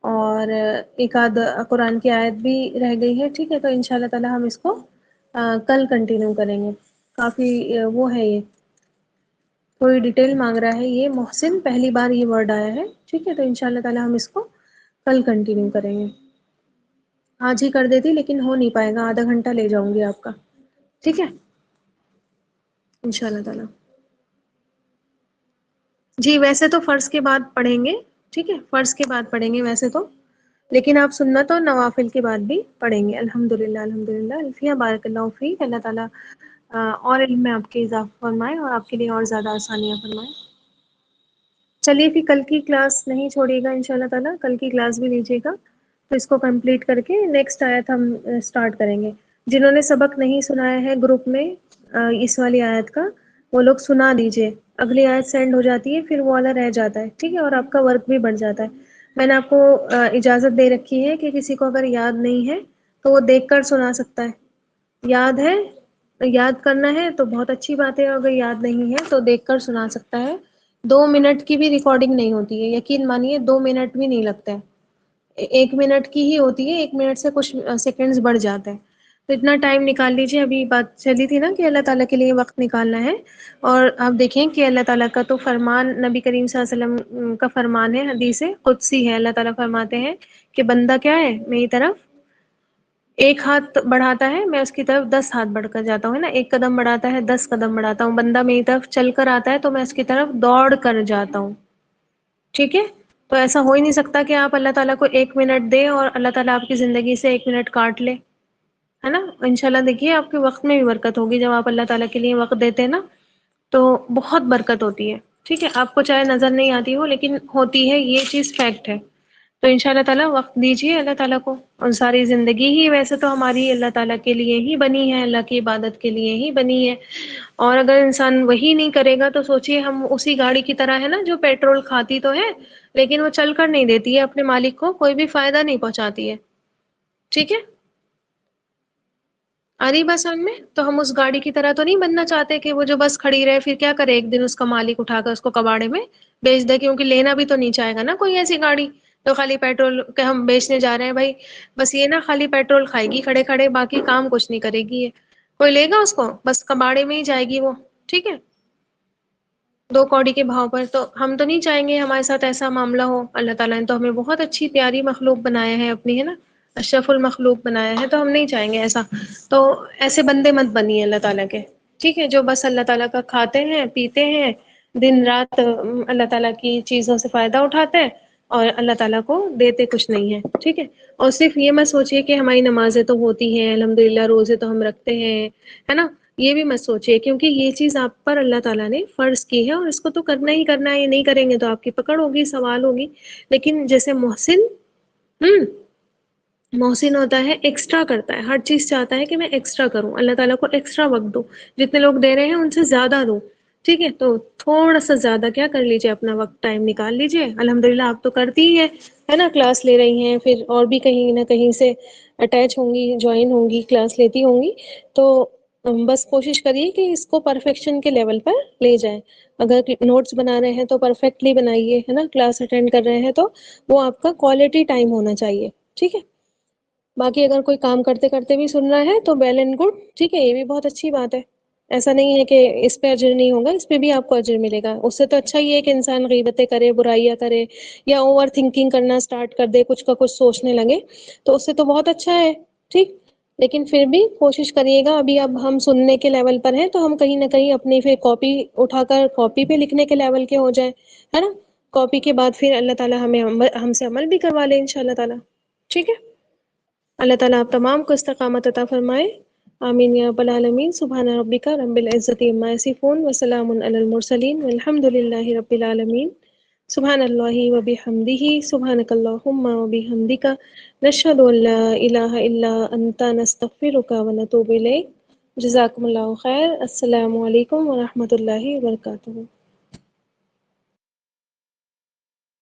اور ایک آدھ قرآن کی آیت بھی رہ گئی ہے، ٹھیک ہے؟ تو ان شاء اللہ تعالی ہم اس کو کل کنٹینیو کریں گے۔ کافی وہ ہے، یہ تھوڑی ڈیٹیل مانگ رہا ہے یہ محسن، پہلی بار یہ ورڈ آیا ہے، ٹھیک ہے؟ تو ان شاء اللہ تعالی ہم اس کو کل کنٹینیو کریں گے۔ آج ہی کر دیتی لیکن ہو نہیں پائے گا، آدھا گھنٹہ لے جاؤں گی آپ کا، ٹھیک ہے؟ ان شاء اللہ تعالی جی ویسے تو فرض کے بعد پڑھیں گے، ٹھیک ہے؟ فرض کے بعد پڑھیں گے ویسے تو، لیکن آپ سنت اور نوافل کے بعد بھی پڑھیں گے۔ الحمدللہ الحمدللہ، الفیہ بارک اللہ فیک، اللہ تعالیٰ اور علم میں آپ کے اضافہ فرمائے اور آپ کے لیے اور زیادہ آسانیاں فرمائے۔ چلیے پھر کل کی کلاس نہیں چھوڑیے گا ان شاء اللہ تعالیٰ، کل کی کلاس بھی لیجیے گا، تو اس کو کمپلیٹ کر کے نیکسٹ آیت ہم اسٹارٹ کریں گے۔ جنہوں نے سبق نہیں سنایا ہے گروپ میں اس والی آیت کا، وہ لوگ سنا دیجیے، اگلی آیت سینڈ ہو جاتی ہے پھر وہ والا رہ جاتا ہے، ٹھیک ہے؟ اور آپ کا ورک بھی بڑھ جاتا ہے۔ میں نے آپ کو اجازت دے رکھی ہے کہ کسی کو اگر یاد نہیں ہے تو وہ دیکھ کر سنا سکتا ہے، یاد ہے یاد کرنا ہے تو بہت اچھی بات ہے، اگر یاد نہیں ہے تو دیکھ کر سنا سکتا ہے، 2 منٹ کی بھی ریکارڈنگ نہیں ہوتی ہے، یقین مانیے 2 منٹ بھی نہیں لگتا ہے، 1 منٹ کی ہی ہوتی ہے، 1 منٹ سے کچھ سیکنڈز بڑھ جاتا ہے. تو اتنا ٹائم نکال لیجیے. ابھی بات چلی تھی نا کہ اللہ تعالیٰ کے لیے وقت نکالنا ہے، اور آپ دیکھیں کہ اللہ تعالیٰ کا تو فرمان، نبی کریم صلی اللہ علیہ وسلم کا فرمان ہے، حدیث قدسی ہے. اللہ تعالیٰ فرماتے ہیں کہ بندہ کیا ہے، میری طرف 1 ہاتھ بڑھاتا ہے، میں اس کی طرف 10 ہاتھ بڑھ کر جاتا ہوں، ہے نا. 1 قدم بڑھاتا ہے، 10 قدم بڑھاتا ہوں. بندہ میری طرف چل کر آتا ہے تو میں اس کی طرف دوڑ کر جاتا ہوں. ٹھیک ہے. تو ایسا ہو ہی نہیں سکتا کہ آپ اللہ تعالیٰ کو 1 منٹ دیں اور اللہ تعالیٰ آپ کی زندگی سے 1 منٹ کاٹ لے، ہے نا. انشاءاللہ دیکھیے آپ کے وقت میں بھی برکت ہوگی جب آپ اللہ تعالیٰ کے لیے وقت دیتے ہیں نا، تو بہت برکت ہوتی ہے. ٹھیک ہے. آپ کو چاہے نظر نہیں آتی ہو لیکن ہوتی ہے، یہ چیز فیکٹ ہے. تو ان شاء اللہ تعالیٰ وقت دیجیے اللہ تعالیٰ کو. اور ساری زندگی ہی ویسے تو ہماری اللہ تعالیٰ کے لیے ہی بنی ہے، اللہ کی عبادت کے لیے ہی بنی ہے. اور اگر انسان وہی نہیں کرے گا تو سوچئے ہم اسی گاڑی کی طرح ہے نا جو پیٹرول کھاتی تو ہے لیکن وہ چل کر نہیں دیتی ہے اپنے مالک کو، کوئی بھی فائدہ نہیں پہنچاتی ہے. ٹھیک ہے. آ رہی بس سمجھ میں؟ تو ہم اس گاڑی کی طرح تو نہیں بننا چاہتے کہ وہ جو بس کھڑی رہے، پھر کیا کرے، ایک دن اس کا مالک اٹھا کر اس کو کباڑے میں بیچ دے، کیونکہ لینا بھی تو نہیں چاہے گا نا کوئی ایسی گاڑی تو خالی پیٹرول کہ ہم بیچنے جا رہے ہیں بھائی، بس یہ نا خالی پیٹرول کھائے گی کھڑے کھڑے، باقی کام کچھ نہیں کرے گی. یہ کوئی لے گا اس کو؟ بس کباڑے میں ہی جائے گی وہ. ٹھیک ہے. 2 کوڑی کے بھاؤ پر. تو ہم تو نہیں چاہیں گے ہمارے ساتھ ایسا معاملہ ہو. اللہ تعالیٰ نے تو ہمیں بہت اچھی پیاری مخلوق بنایا ہے اپنی، ہے نا، اشرف المخلوق بنایا ہے، تو ہم نہیں چاہیں گے ایسا. تو ایسے بندے مت بنیے اللہ تعالیٰ کے. ٹھیک ہے. جو بس اللہ تعالیٰ کا کھاتے ہیں پیتے ہیں، دن رات اللہ تعالیٰ کی چیزوں سے فائدہ اٹھاتے ہیں اور اللہ تعالیٰ کو دیتے کچھ نہیں ہے. ٹھیک ہے. اور صرف یہ مت سوچئے کہ ہماری نمازیں تو ہوتی ہیں الحمدللہ، روزے تو ہم رکھتے ہیں، ہے نا، یہ بھی مت سوچئے، کیونکہ یہ چیز آپ پر اللہ تعالیٰ نے فرض کی ہے اور اس کو تو کرنا ہی کرنا ہے. یہ نہیں کریں گے تو آپ کی پکڑ ہوگی، سوال ہوگی. لیکن جیسے محسن محسن ہوتا ہے، ایکسٹرا کرتا ہے، ہر چیز چاہتا ہے کہ میں ایکسٹرا کروں، اللہ تعالیٰ کو ایکسٹرا وقت دوں، جتنے لوگ دے رہے ہیں ان سے زیادہ دوں. ٹھیک ہے. تو تھوڑا سا زیادہ کیا کر لیجیے، اپنا وقت ٹائم نکال لیجیے. الحمدللہ آپ تو کرتی ہی ہے نا، کلاس لے رہی ہیں، پھر اور بھی کہیں نہ کہیں سے اٹیچ ہوں گی، جوائن ہوں گی، کلاس لیتی ہوں گی. تو بس کوشش کریے کہ اس کو پرفیکشن کے لیول پر لے جائیں. اگر نوٹس بنا رہے ہیں تو پرفیکٹلی بنائیے، ہے نا. کلاس اٹینڈ کر رہے ہیں تو وہ آپ کا کوالٹی ٹائم ہونا چاہیے. ٹھیک ہے. باقی اگر کوئی کام کرتے کرتے بھی سن رہا ہے تو ویل اینڈ گڈ. ٹھیک ہے. یہ بھی بہت اچھی بات ہے. ایسا نہیں ہے کہ اس پہ اجر نہیں ہوگا، اس پہ بھی آپ کو اجر ملے گا. اس سے تو اچھا یہ ہے کہ انسان غیبتیں کرے، برائیاں کرے، یا اوور تھنکنگ کرنا اسٹارٹ کر دے، کچھ کا کچھ سوچنے لگے، تو اس سے تو بہت اچھا ہے. ٹھیک. لیکن پھر بھی کوشش کریے گا، ابھی اب ہم سننے کے لیول پر ہیں تو ہم کہیں نہ کہیں اپنی پھر کاپی اٹھا کر کاپی پہ لکھنے کے لیول کے ہو جائیں، ہے نا. کاپی کے بعد پھر اللہ تعالیٰ ہم سے عمل بھی کروا لے ان شاء اللہ تعالیٰ. ٹھیک ہے. اللہ تعالیٰ آپ تمام کو استقامت عطا فرمائے. آمین یا رب العالمین. سبحان ربک رب العزۃ عما یصفون وسلام علی المرسلین والحمد للہ رب العالمین. سبحان اللہ وبحمدہ، سبحانک اللہم وبحمدک، نشہد ان لا الہ الا انت، نستغفرک ونتوب الیک. جزاکم اللہ خیر. السلام علیکم ورحمۃ اللہ وبرکاتہ.